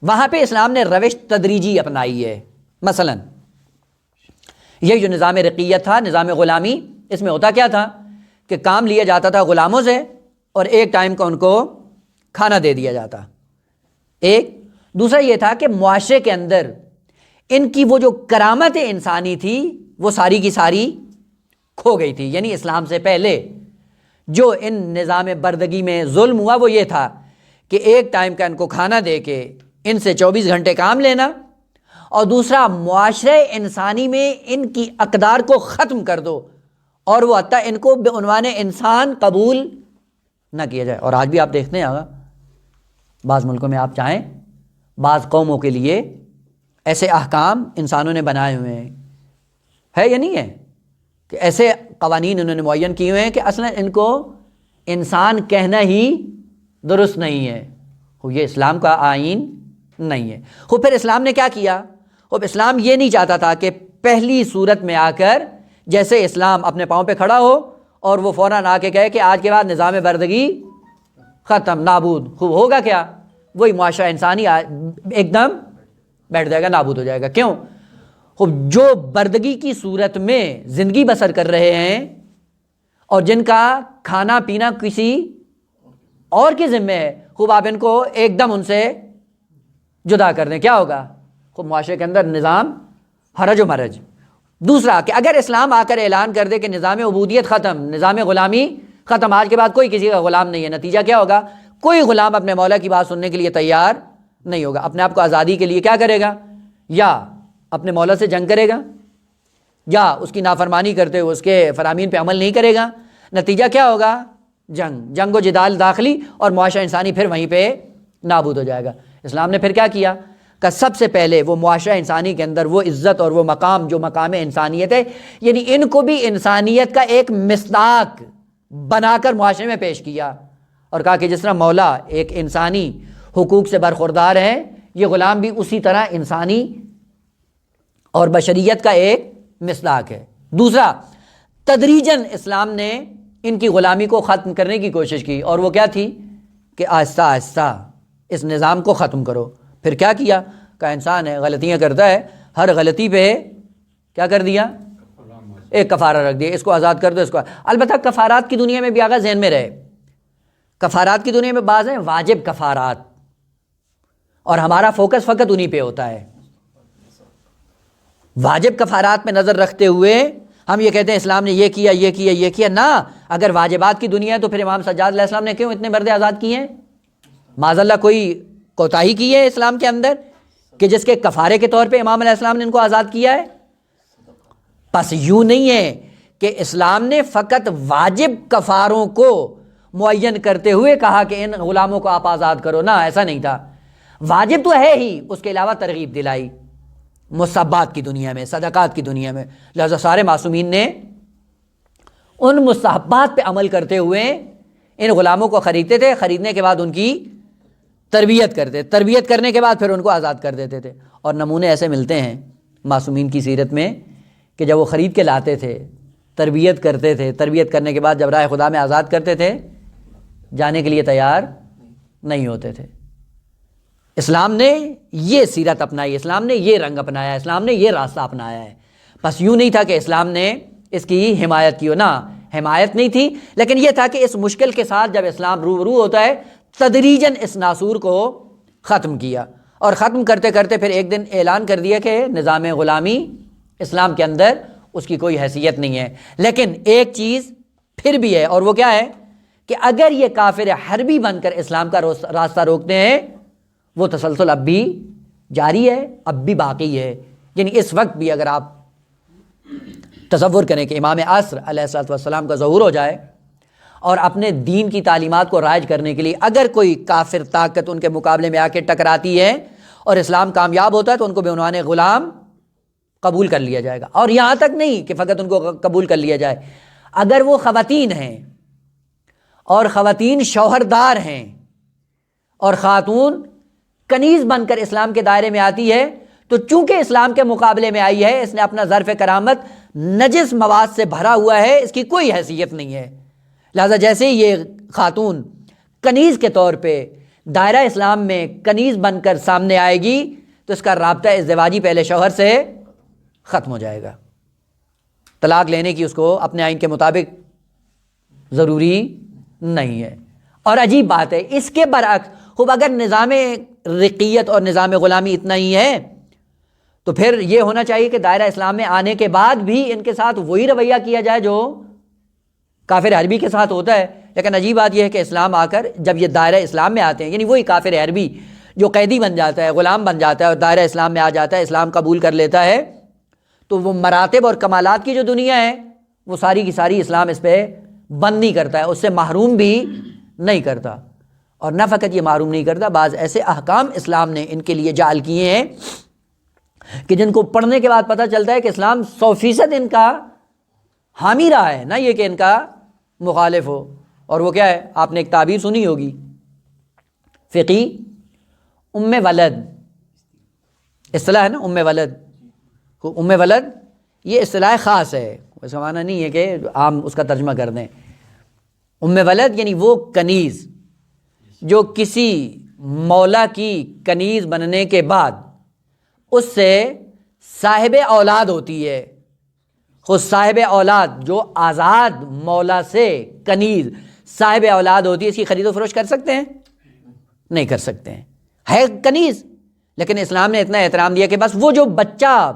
وہاں پہ اسلام نے روش تدریجی اپنائی ہے. مثلا یہ جو نظام رقیت تھا، نظام غلامی، اس میں ہوتا کیا تھا کہ کام لیا جاتا تھا غلاموں سے اور ایک ٹائم کا ان کو کھانا دے دیا جاتا. ایک دوسرا یہ تھا کہ معاشرے کے اندر ان کی وہ جو کرامت انسانی تھی وہ ساری کی ساری کھو گئی تھی. یعنی اسلام سے پہلے جو ان نظام بردگی میں ظلم ہوا وہ یہ تھا کہ ایک ٹائم کا ان کو کھانا دے کے ان سے 24 گھنٹے کام لینا، اور دوسرا معاشرے انسانی میں ان کی اقدار کو ختم کر دو، اور وہ حتیٰ ان کو بعنوان انسان قبول نہ کیا جائے. اور آج بھی آپ دیکھتے ہیں بعض ملکوں میں آپ چاہیں، بعض قوموں کے لیے ایسے احکام انسانوں نے بنائے ہوئے ہیں، ہے یا نہیں ہے، کہ ایسے قوانین انہوں نے معین کیے ہوئے ہیں کہ اصلا ان کو انسان کہنا ہی درست نہیں ہے. یہ اسلام کا آئین نہیں ہے. پھر اسلام نے کیا کیا؟ اسلام یہ نہیں چاہتا تھا کہ پہلی صورت میں آ کر جیسے اسلام اپنے پاؤں پہ کھڑا ہو اور وہ فوراً آ کے کہے کہ آج کے بعد نظام بردگی ختم، نابود. ہوگا کیا؟ وہی معاشرہ انسانی ایک دم بیٹھ جائے گا، نابود ہو جائے گا. کیوں؟ جو بردگی کی صورت میں زندگی بسر کر رہے ہیں اور جن کا کھانا پینا کسی اور کے ذمہ ہے، آپ ان کو ایک دم ان سے جدا کر دیں، کیا ہوگا؟ معاشرے کے اندر نظام حرج و مرج. دوسرا کہ اگر اسلام آ کر اعلان کر دے کہ نظام عبودیت ختم، نظام غلامی ختم، آج کے بعد کوئی کسی کا غلام نہیں ہے، نتیجہ کیا ہوگا؟ کوئی غلام اپنے مولا کی بات سننے کے لیے تیار نہیں ہوگا. اپنے آپ کو آزادی کے لیے کیا کرے گا؟ یا اپنے مولا سے جنگ کرے گا، یا اس کی نافرمانی کرتے ہوئے اس کے فرامین پہ عمل نہیں کرے گا. نتیجہ کیا ہوگا؟ جنگ و جدال داخلی، اور معاشرہ انسانی پھر وہیں پہ نابود ہو جائے گا. اسلام نے پھر کیا کیا کہ سب سے پہلے وہ معاشرہ انسانی کے اندر وہ عزت اور وہ مقام جو مقام انسانیت ہے، یعنی ان کو بھی انسانیت کا ایک مصداق بنا کر معاشرے میں پیش کیا، اور کہا کہ جس طرح مولا ایک انسانی حقوق سے برخوردار ہے، یہ غلام بھی اسی طرح انسانی اور بشریت کا ایک مصداق ہے. دوسرا، تدریجاً اسلام نے ان کی غلامی کو ختم کرنے کی کوشش کی، اور وہ کیا تھی کہ آہستہ آہستہ اس نظام کو ختم کرو. پھر کیا کیا کہ انسان ہے، غلطیاں کرتا ہے، ہر غلطی پہ کیا کر دیا؟ ایک کفارہ رکھ دیا، اس کو آزاد کر دو، اس کو. البتہ کفارات کی دنیا میں بھی آگا ذہن میں رہے، کفارات کی دنیا میں بعض ہیں واجب کفارات، اور ہمارا فوکس فقط انہی پہ ہوتا ہے. واجب کفارات پہ نظر رکھتے ہوئے ہم یہ کہتے ہیں اسلام نے یہ کیا یہ کیا یہ کیا، نہ، اگر واجبات کی دنیا ہے تو پھر امام سجاد علیہ السلام نے کیوں اتنے مرد آزاد کیے ہیں؟ معاذ اللہ کوئی کوتاہی کی ہے اسلام کے اندر کہ جس کے کفارے کے طور پہ امام علیہ السلام نے ان کو آزاد کیا ہے؟ پس یوں نہیں ہے کہ اسلام نے فقط واجب کفاروں کو معین کرتے ہوئے کہا کہ ان غلاموں کو آپ آزاد کرو، نہ، ایسا نہیں تھا۔ واجب تو ہے ہی، اس کے علاوہ ترغیب دلائی مستحبات کی دنیا میں، صدقات کی دنیا میں، لہذا سارے معصومین نے ان مستحبات پہ عمل کرتے ہوئے ان غلاموں کو خریدتے تھے، خریدنے کے بعد ان کی تربیت کرتے، تربیت کرنے کے بعد پھر ان کو آزاد کر دیتے تھے۔ اور نمونے ایسے ملتے ہیں معصومین کی سیرت میں کہ جب وہ خرید کے لاتے تھے، تربیت کرتے تھے، تربیت کرنے کے بعد جب راہ خدا میں آزاد کرتے تھے، جانے کے لیے تیار نہیں ہوتے تھے۔ اسلام نے یہ سیرت اپنائی، اسلام نے یہ رنگ اپنایا، اسلام نے یہ راستہ اپنایا ہے۔ بس یوں نہیں تھا کہ اسلام نے اس کی حمایت کی ہو، نہ، حمایت نہیں تھی، لیکن یہ تھا کہ اس مشکل کے ساتھ جب اسلام روبرو ہوتا ہے تدریجاً اس ناسور کو ختم کیا، اور ختم کرتے کرتے پھر ایک دن اعلان کر دیا کہ نظام غلامی اسلام کے اندر اس کی کوئی حیثیت نہیں ہے۔ لیکن ایک چیز پھر بھی ہے، اور وہ کیا ہے کہ اگر یہ کافر حربی بن کر اسلام کا راستہ روکتے ہیں، وہ تسلسل اب بھی جاری ہے، اب بھی باقی ہے۔ یعنی اس وقت بھی اگر آپ تصور کریں کہ امام عصر علیہ الصلوۃ والسلام کا ظہور ہو جائے اور اپنے دین کی تعلیمات کو رائج کرنے کے لیے اگر کوئی کافر طاقت ان کے مقابلے میں آ کے ٹکراتی ہے اور اسلام کامیاب ہوتا ہے تو ان کو بعنوان غلام قبول کر لیا جائے گا۔ اور یہاں تک نہیں کہ فقط ان کو قبول کر لیا جائے، اگر وہ خواتین ہیں اور خواتین شوہردار ہیں اور خاتون کنیز بن کر اسلام کے دائرے میں آتی ہے تو چونکہ اسلام کے مقابلے میں آئی ہے، اس نے اپنا ظرف کرامت نجس مواد سے بھرا ہوا ہے، اس کی کوئی حیثیت نہیں ہے، لہذا جیسے یہ خاتون کنیز کے طور پہ دائرہ اسلام میں کنیز بن کر سامنے آئے گی تو اس کا رابطہ ازدواجی پہلے شوہر سے ختم ہو جائے گا، طلاق لینے کی اس کو اپنے آئین کے مطابق ضروری نہیں ہے۔ اور عجیب بات ہے، اس کے برعکس خوب اگر نظام رقیت اور نظام غلامی اتنا ہی ہے تو پھر یہ ہونا چاہیے کہ دائرہ اسلام میں آنے کے بعد بھی ان کے ساتھ وہی رویہ کیا جائے جو کافر عربی کے ساتھ ہوتا ہے۔ لیکن عجیب بات یہ ہے کہ اسلام آ کر جب یہ دائرہ اسلام میں آتے ہیں، یعنی وہی کافر عربی جو قیدی بن جاتا ہے، غلام بن جاتا ہے اور دائرہ اسلام میں آ جاتا ہے، اسلام قبول کر لیتا ہے، تو وہ مراتب اور کمالات کی جو دنیا ہے وہ ساری کی ساری اسلام اس پہ بند نہیں کرتا ہے، اس سے محروم بھی نہیں کرتا۔ اور نہ فقط یہ معلوم نہیں کرتا، بعض ایسے احکام اسلام نے ان کے لیے جعل کیے ہیں کہ جن کو پڑھنے کے بعد پتہ چلتا ہے کہ اسلام 100% ان کا حامی رہا ہے، نہ یہ کہ ان کا مخالف ہو۔ اور وہ کیا ہے؟ آپ نے ایک تعبیر سنی ہوگی فقی، ام ولد، اصطلاح ہے نا ام ولد۔ ام ولد یہ اصطلاح خاص ہے، اس کا معنی نہیں ہے کہ عام اس کا ترجمہ کر دیں۔ ام ولد یعنی وہ کنیز جو کسی مولا کی کنیز بننے کے بعد اس سے صاحب اولاد ہوتی ہے، خود صاحب اولاد جو آزاد مولا سے کنیز صاحب اولاد ہوتی ہے، اس کی خرید و فروخت کر سکتے ہیں؟ نہیں کر سکتے ہیں، ہے کنیز۔ لیکن اسلام نے اتنا احترام دیا کہ بس وہ جو بچہ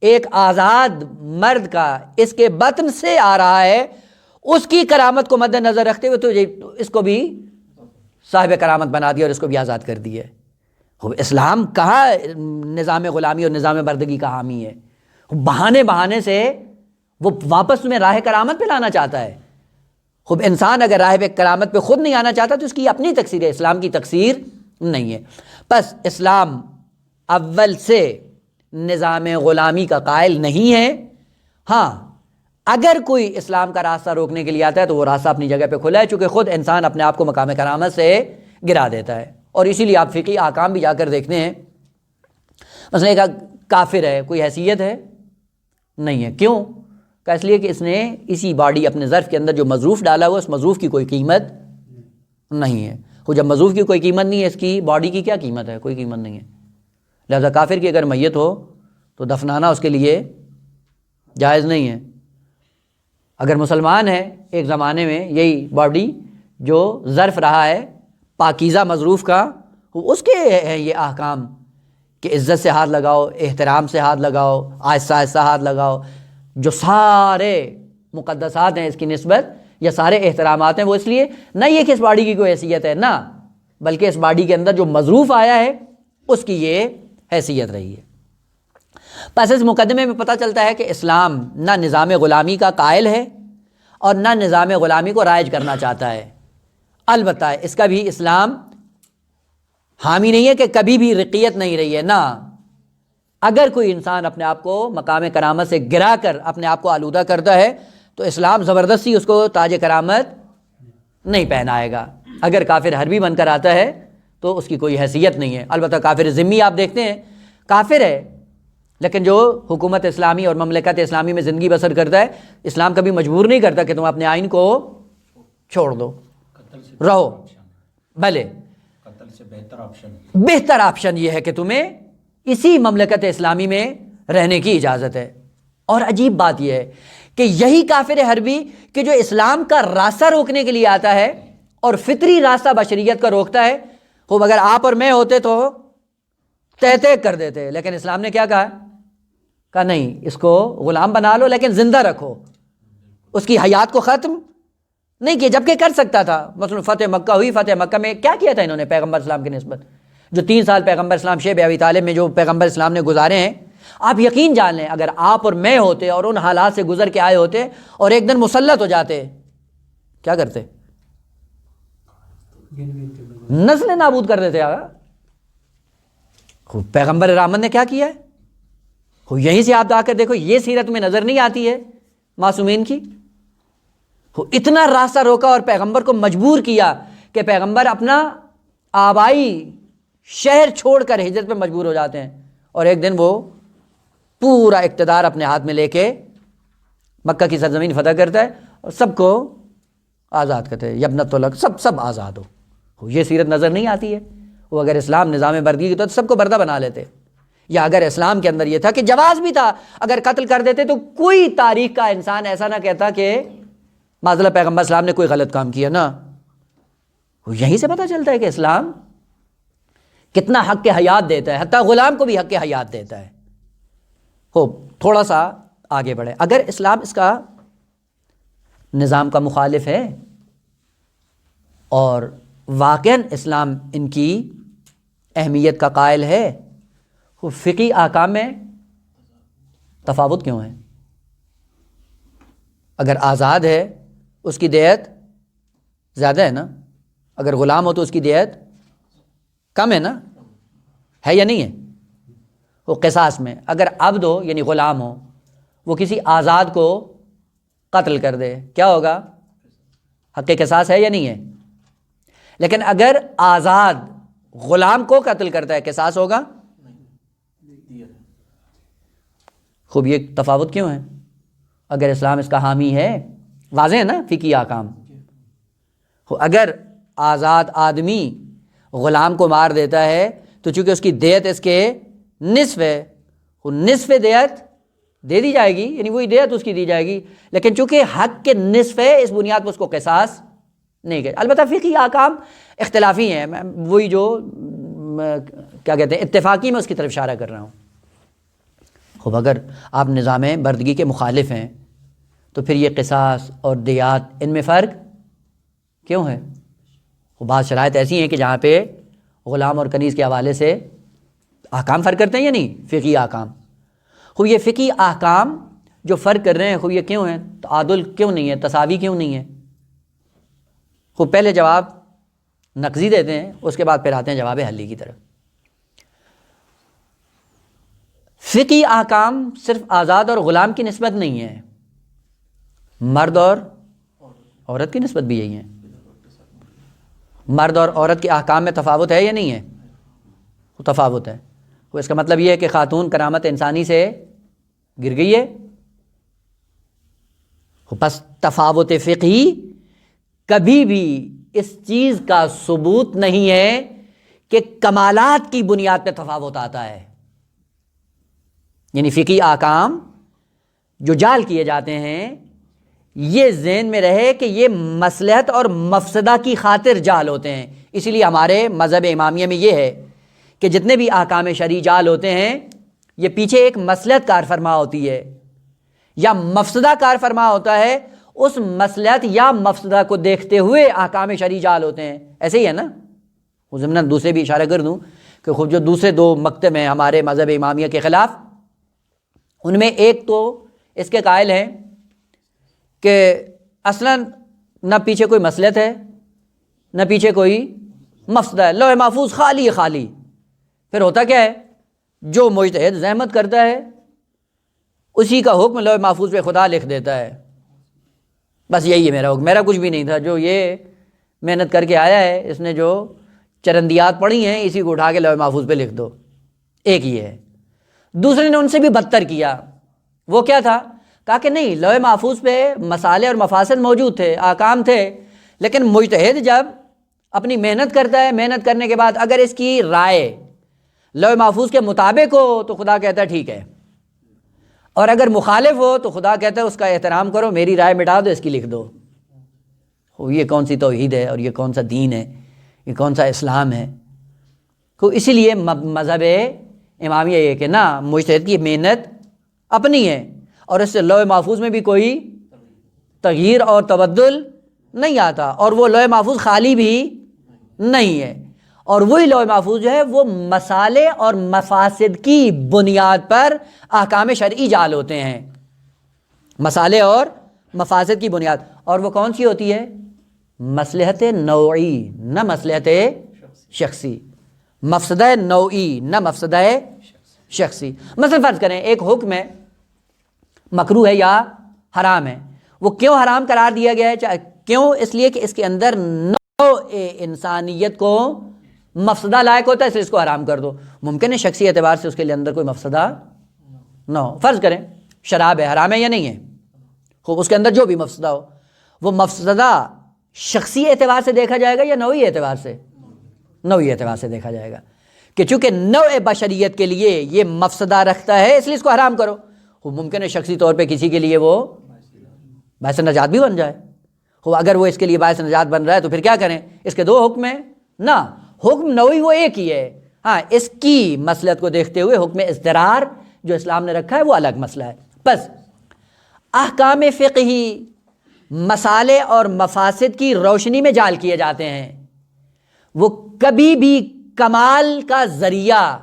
ایک آزاد مرد کا اس کے بطن سے آ رہا ہے، اس کی کرامت کو مد نظر رکھتے ہوئے تو اس کو بھی صاحب کرامت بنا دیا اور اس کو بھی آزاد کر دیا ہے۔ اسلام کہاں نظام غلامی اور نظام بردگی کا حامی ہے؟ بہانے سے وہ واپس تمہیں راہ کرامت پہ لانا چاہتا ہے۔ خب انسان اگر راہ پہ کرامت پہ خود نہیں آنا چاہتا تو اس کی اپنی تقصیر ہے، اسلام کی تقصیر نہیں ہے۔ بس اسلام اول سے نظام غلامی کا قائل نہیں ہے۔ ہاں اگر کوئی اسلام کا راستہ روکنے کے لیے آتا ہے تو وہ راستہ اپنی جگہ پہ کھلا ہے، چونکہ خود انسان اپنے آپ کو مقام کرامت سے گرا دیتا ہے۔ اور اسی لیے آپ فقہی احکام بھی جا کر دیکھتے ہیں، مثلا ایک کافر ہے، کوئی حیثیت ہے؟ نہیں ہے۔ کیوں؟ کہ اس لیے کہ اس نے اسی باڈی اپنے ظرف کے اندر جو مصروف ڈالا ہوا، اس مصروف کی کوئی قیمت نہیں ہے۔ وہ جب مصروف کی کوئی قیمت نہیں ہے، اس کی باڈی کی کیا قیمت ہے؟ کوئی قیمت نہیں ہے۔ لہذا کافر کی اگر میت ہو تو دفنانا اس کے لیے جائز نہیں ہے۔ اگر مسلمان ہے ایک زمانے میں یہی باڈی جو ظرف رہا ہے پاکیزہ مظروف کا، اس کے ہیں یہ احکام کہ کہ عزت سے ہاتھ لگاؤ، احترام سے ہاتھ لگاؤ، آہستہ آہستہ ہاتھ لگاؤ، جو سارے مقدسات ہیں اس کی نسبت یا سارے احترامات ہیں وہ اس لیے نہ یہ کہ اس باڈی کی کوئی حیثیت ہے، نہ بلکہ اس باڈی کے اندر جو مظروف آیا ہے اس کی یہ حیثیت رہی ہے۔ پس اس مقدمے میں پتہ چلتا ہے کہ اسلام نہ نظام غلامی کا قائل ہے اور نہ نظام غلامی کو رائج کرنا چاہتا ہے، البتہ اس کا بھی اسلام حامی نہیں ہے کہ کبھی بھی رقیت نہیں رہی ہے، نہ اگر کوئی انسان اپنے آپ کو مقام کرامت سے گرا کر اپنے آپ کو آلودہ کرتا ہے تو اسلام زبردستی اس کو تاج کرامت نہیں پہنائے گا۔ اگر کافر حربی بن کر آتا ہے تو اس کی کوئی حیثیت نہیں ہے۔ البتہ کافر ذمی آپ دیکھتے ہیں کافر ہے لیکن جو حکومت اسلامی اور مملکت اسلامی میں زندگی بسر کرتا ہے، اسلام کبھی مجبور نہیں کرتا کہ تم اپنے آئین کو چھوڑ دو، رہو، بھلے قتل سے بہتر آپشن یہ ہے کہ تمہیں اسی مملکت اسلامی میں رہنے کی اجازت ہے۔ اور عجیب بات یہ ہے کہ یہی کافر حربی کہ جو اسلام کا راستہ روکنے کے لیے آتا ہے اور فطری راستہ بشریت کا روکتا ہے، خوب اگر آپ اور میں ہوتے تو تہتے کر دیتے، لیکن اسلام نے کیا کہا نہیں، اس کو غلام بنا لو لیکن زندہ رکھو، اس کی حیات کو ختم نہیں کیا، جبکہ کر سکتا تھا۔ مثلا فتح مکہ ہوئی، فتح مکہ میں کیا کیا تھا انہوں نے پیغمبر اسلام کی نسبت؟ جو 3 سال پیغمبر اسلام شیب ابی طالب میں جو پیغمبر اسلام نے گزارے ہیں، آپ یقین جان لیں اگر آپ اور میں ہوتے اور ان حالات سے گزر کے آئے ہوتے اور ایک دن مسلط ہو جاتے، کیا کرتے؟ نسل نابود کر دیتے۔ خوب پیغمبر رحمت نے کیا کیا ہے؟ خوب یہیں سے آپ آ کر دیکھو، یہ سیرت میں نظر نہیں آتی ہے معصومین کی؟ اتنا راستہ روکا اور پیغمبر کو مجبور کیا کہ پیغمبر اپنا آبائی شہر چھوڑ کر ہجرت پہ مجبور ہو جاتے ہیں، اور ایک دن وہ پورا اقتدار اپنے ہاتھ میں لے کے مکہ کی سرزمین فتح کرتا ہے اور سب کو آزاد کرتے ہیں، یبنت الگ سب آزاد ہو۔ یہ سیرت نظر نہیں آتی ہے۔ وہ اگر اسلام نظام بردگی کی تو سب کو بردہ بنا لیتے، یا اگر اسلام کے اندر یہ تھا کہ جواز بھی تھا، اگر قتل کر دیتے تو کوئی تاریخ کا انسان ایسا نہ کہتا کہ معذاللہ پیغمبر اسلام نے کوئی غلط کام کیا، نہ۔ یہیں سے پتہ چلتا ہے کہ اسلام کتنا حق کے حیات دیتا ہے، حتیٰ غلام کو بھی حق کے حیات دیتا ہے۔ تھوڑا سا آگے بڑھے، اگر اسلام اس کا نظام کا مخالف ہے اور واقعاً اسلام ان کی اہمیت کا قائل ہے، فقہی احکام میں تفاوت کیوں ہے؟ اگر آزاد ہے اس کی دیت زیادہ ہے نا، اگر غلام ہو تو اس کی دیت کم ہے نا، ہے یا نہیں ہے؟ وہ قصاص میں اگر عبد ہو یعنی غلام ہو، وہ کسی آزاد کو قتل کر دے، کیا ہوگا؟ حق قصاص ہے یا نہیں ہے؟ لیکن اگر آزاد غلام کو قتل کرتا ہے قصاص ہوگا؟ خوب یہ تفاوت کیوں ہے؟ اگر اسلام اس کا حامی ہے، واضح ہے نا فقہی احکام۔ اگر آزاد آدمی غلام کو مار دیتا ہے تو چونکہ اس کی دیت اس کے نصف ہے، وہ نصف دیت دے دی جائے گی، یعنی وہی دیت اس کی دی جائے گی، لیکن چونکہ حق کے نصف ہے اس بنیاد پر اس کو قصاص نہیں کہ۔ البتہ فقہی احکام اختلافی ہیں، میں وہی جو کیا کہتے ہیں اتفاقی میں اس کی طرف اشارہ کر رہا ہوں۔ خوب اگر آپ نظام بردگی کے مخالف ہیں تو پھر یہ قصاص اور دیات ان میں فرق کیوں ہے؟ بعض شرائط ایسی ہیں کہ جہاں پہ غلام اور کنیز کے حوالے سے احکام فرق کرتے ہیں یا نہیں؟ فقہی احکام۔ خوب یہ فقہی احکام جو فرق کر رہے ہیں، خوب یہ کیوں ہیں؟ تعادل کیوں نہیں ہے؟ تساوی کیوں نہیں ہے؟ خوب پہلے جواب نقضی دیتے ہیں، اس کے بعد پھر آتے ہیں جواب حلی کی طرف۔ فقہی احکام صرف آزاد اور غلام کی نسبت نہیں ہے، مرد اور عورت کی نسبت بھی یہی ہے۔ مرد اور عورت کے احکام میں تفاوت ہے یا نہیں ہے؟ تفاوت ہے۔ اس کا مطلب یہ ہے کہ خاتون کرامت انسانی سے گر گئی ہے۔ بس تفاوت فقہی کبھی بھی اس چیز کا ثبوت نہیں ہے کہ کمالات کی بنیاد پہ تفاوت آتا ہے، یعنی فقہی احکام جو جعل کیے جاتے ہیں یہ ذہن میں رہے کہ یہ مصلحت اور مفسدہ کی خاطر جعل ہوتے ہیں۔ اسی لیے ہمارے مذہب امامیہ میں یہ ہے کہ جتنے بھی احکام شرعی جال ہوتے ہیں یہ پیچھے ایک مصلحت کار فرما ہوتی ہے یا مفسدہ کار فرما ہوتا ہے، اس مصلحت یا مفسدہ کو دیکھتے ہوئے احکام شرعی جال ہوتے ہیں. ایسے ہی ہے نا. وہ ضمن دوسرے بھی اشارہ کر دوں کہ خود جو دوسرے دو مکتب ہیں ہمارے مذہب امامیہ کے خلاف، ان میں ایک تو اس کے قائل ہیں کہ اصلاً نہ پیچھے کوئی مصلحت ہے نہ پیچھے کوئی مفسدہ ہے، لوح محفوظ خالی خالی. پھر ہوتا کیا ہے، جو مجتہد زحمت کرتا ہے اسی کا حکم لوح محفوظ پہ خدا لکھ دیتا ہے. بس یہی ہے میرا حکم، میرا کچھ بھی نہیں تھا. جو یہ محنت کر کے آیا ہے، اس نے جو چرندیات پڑھی ہیں اسی کو اٹھا کے لوح محفوظ پہ لکھ دو. ایک یہ ہے. دوسرے نے ان سے بھی بدتر کیا. وہ کیا تھا؟ کہا کہ نہیں، لوح محفوظ پہ مصالح اور مفاسد موجود تھے، احکام تھے، لیکن مجتہد جب اپنی محنت کرتا ہے، محنت کرنے کے بعد اگر اس کی رائے لوح محفوظ کے مطابق ہو تو خدا کہتا ہے ٹھیک ہے، اور اگر مخالف ہو تو خدا کہتا ہے اس کا احترام کرو، میری رائے مٹا دو، اس کی لکھ دو. یہ کون سی توحید ہے اور یہ کون سا دین ہے، یہ کون سا اسلام ہے؟ تو اسی لیے مذہب امامیہ یہ کہ نا، مجتہد کی محنت اپنی ہے اور اس سے لوح محفوظ میں بھی کوئی تغییر اور تبدل نہیں آتا، اور وہ لوح محفوظ خالی بھی نہیں ہے. اور وہی لوح محفوظ جو ہے وہ مصالح اور مفاسد کی بنیاد پر احکام شرعی جال ہوتے ہیں. مصالح اور مفاسد کی بنیاد، اور وہ کون سی ہوتی ہے؟ مصلحت نوعی نہ مصلحت شخصی، مفسدہ نوعی نہ مفسدہ شخصی. مثلا فرض کریں ایک حکم ہے، مکروہ ہے یا حرام ہے. وہ کیوں حرام قرار دیا گیا ہے؟ کیوں؟ اس لیے کہ اس کے اندر نوع انسانیت کو مفسدہ لائق ہوتا ہے، اس لیے اس کو حرام کر دو. ممکن ہے شخصی اعتبار سے اس کے اندر کوئی مفسدہ نہ ہو. فرض کریں شراب ہے، حرام ہے یا نہیں ہے؟ خوب، اس کے اندر جو بھی مفسدہ ہو، وہ مفسدہ شخصی اعتبار سے دیکھا جائے گا یا نوعی اعتبار سے؟ نوعی اعتبار سے دیکھا جائے گا کہ چونکہ نوع بشریت کے لیے یہ مفسدہ رکھتا ہے اس لیے اس کو حرام کرو. خوب، ممکن ہے شخصی طور پہ کسی کے لیے وہ باعث نجات بھی بن جائے. خوب، اگر وہ اس کے لیے باعث نجات بن رہا ہے تو پھر کیا کریں؟ اس کے دو حکم ہیں نا. حکم نوعی وہ ایک ہی ہے، ہاں اس کی مصلحت کو دیکھتے ہوئے حکم اضطرار جو اسلام نے رکھا ہے وہ الگ مسئلہ ہے. بس احکام فقہی مصالح اور مفاسد کی روشنی میں جال کیے جاتے ہیں. وہ کبھی بھی کمال کا ذریعہ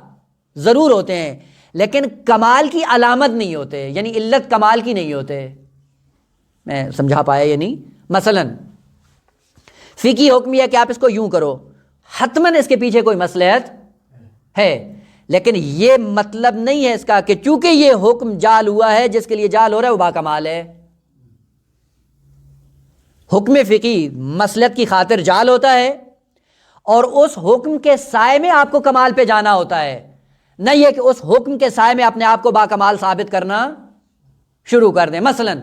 ضرور ہوتے ہیں لیکن کمال کی علامت نہیں ہوتے، یعنی علت کمال کی نہیں ہوتے. میں سمجھا پایا یا نہیں؟ مثلاً فقہی حکم یہ ہے کہ آپ اس کو یوں کرو، حتماً اس کے پیچھے کوئی مصلحت ہے، لیکن یہ مطلب نہیں ہے اس کا کہ چونکہ یہ حکم جال ہوا ہے، جس کے لیے جال ہو رہا ہے وہ باکمال ہے. حکم فقہی مصلحت کی خاطر جال ہوتا ہے اور اس حکم کے سائے میں آپ کو کمال پہ جانا ہوتا ہے، نہ یہ کہ اس حکم کے سائے میں اپنے آپ کو باکمال ثابت کرنا شروع کر دیں. مثلاً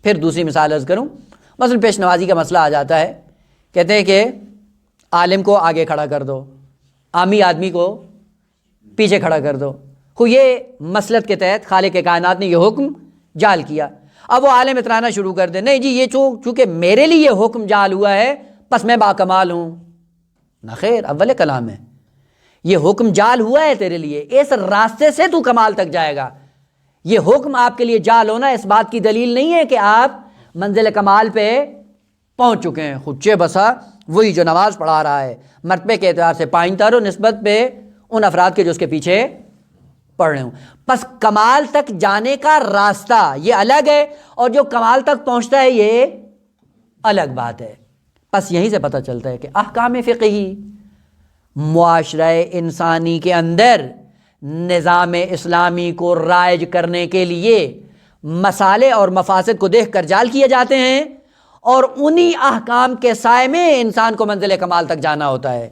پھر دوسری مثال عرض کروں، مثلاً پیش نوازی کا مسئلہ آ جاتا ہے، کہتے ہیں کہ عالم کو آگے کھڑا کر دو، عامی آدمی کو پیچھے کھڑا کر دو. خو یہ مصلحت کے تحت خالق کائنات نے یہ حکم جال کیا. اب وہ عالم اترانا شروع کر دے، نہیں جی یہ چونکہ میرے لیے یہ حکم جال ہوا ہے پس میں باکمال ہوں. نہ خیر، اول کلام ہے، یہ حکم جال ہوا ہے تیرے لیے، اس راستے سے تو کمال تک جائے گا. یہ حکم آپ کے لیے جال ہونا اس بات کی دلیل نہیں ہے کہ آپ منزل کمال پہ پہنچ چکے ہیں. خچے بسا وہی جو نماز پڑھا رہا ہے، مرتبے کے اعتبار سے پائیں تارو نسبت پہ ان افراد کے جو اس کے پیچھے پڑھ رہے ہوں. پس کمال تک جانے کا راستہ یہ الگ ہے اور جو کمال تک پہنچتا ہے یہ الگ بات ہے. پس یہیں سے پتہ چلتا ہے کہ احکام فقہی معاشرہ انسانی کے اندر نظام اسلامی کو رائج کرنے کے لیے مصالح اور مفاسد کو دیکھ کر جال کیے جاتے ہیں، اور انہی احکام کے سائے میں انسان کو منزل کمال تک جانا ہوتا ہے.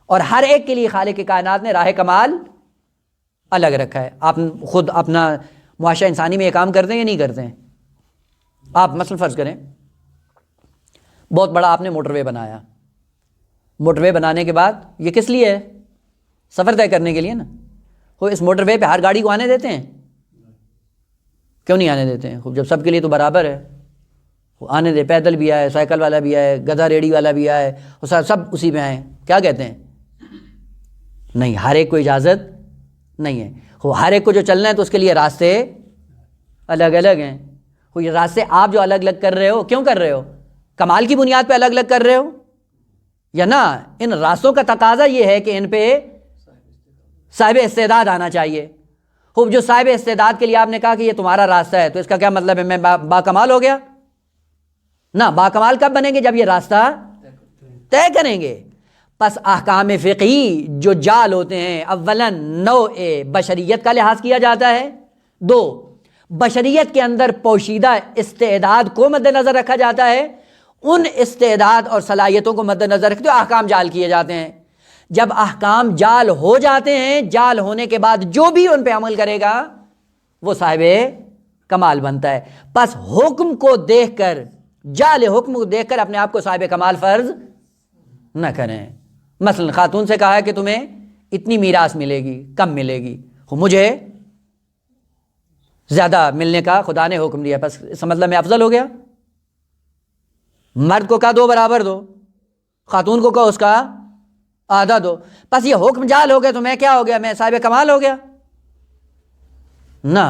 اور ہر ایک کے لیے خالق کائنات نے راہ کمال الگ رکھا ہے. آپ خود اپنا معاشرہ انسانی میں یہ کام کرتے ہیں یا نہیں کرتے ہیں؟ آپ مثلا فرض کریں بہت بڑا آپ نے موٹر وے بنایا، موٹر وے بنانے کے بعد یہ کس لیے ہے؟ سفر طے کرنے کے لیے نا. وہ اس موٹر وے پہ ہر گاڑی کو آنے دیتے ہیں؟ کیوں نہیں آنے دیتے ہیں؟ خوب، جب سب کے لیے تو برابر ہے، وہ آنے دے. پیدل بھی آئے، سائیکل والا بھی آئے، گدھا ریڑھی والا بھی آئے، وہ سب اسی پہ آئے. کیا کہتے ہیں؟ نہیں، ہر ایک کو اجازت نہیں ہے. ہر ایک کو جو چلنا ہے تو اس کے لیے راستے الگ الگ ہیں. یہ راستے آپ جو الگ الگ کر رہے ہو کیوں کر رہے ہو؟ کمال کی بنیاد پہ الگ الگ کر رہے ہو یا نہ؟ ان راستوں کا تقاضا یہ ہے کہ ان پہ صاحب استعداد آنا چاہیے. خوب جو صاحب استعداد کے لیے آپ نے کہا کہ یہ تمہارا راستہ ہے، تو اس کا کیا مطلب ہے میں باکمال ہو گیا؟ نہ، باکمال کب بنیں گے؟ جب یہ راستہ طے کریں گے. پس احکام فقہی جو جال ہوتے ہیں، اولا نوع بشریت کا لحاظ کیا جاتا ہے، دو بشریت کے اندر پوشیدہ استعداد کو مد نظر رکھا جاتا ہے، ان استعداد اور صلاحیتوں کو مد نظر رکھتے ہوئے احکام جال کیے جاتے ہیں. جب احکام جال ہو جاتے ہیں، جال ہونے کے بعد جو بھی ان پہ عمل کرے گا وہ صاحب کمال بنتا ہے. پس حکم کو دیکھ کر، جال حکم کو دیکھ کر اپنے آپ کو صاحب کمال فرض نہ کریں. مثلا خاتون سے کہا ہے کہ تمہیں اتنی میراث ملے گی، کم ملے گی، مجھے زیادہ ملنے کا خدا نے حکم دیا، بس اس مطلب میں افضل ہو گیا؟ مرد کو کہا دو برابر دو، خاتون کو کہا اس کا آدھا دو، بس یہ حکم جال ہو گیا تو میں کیا ہو گیا؟ میں صاحب کمال ہو گیا؟ نہ،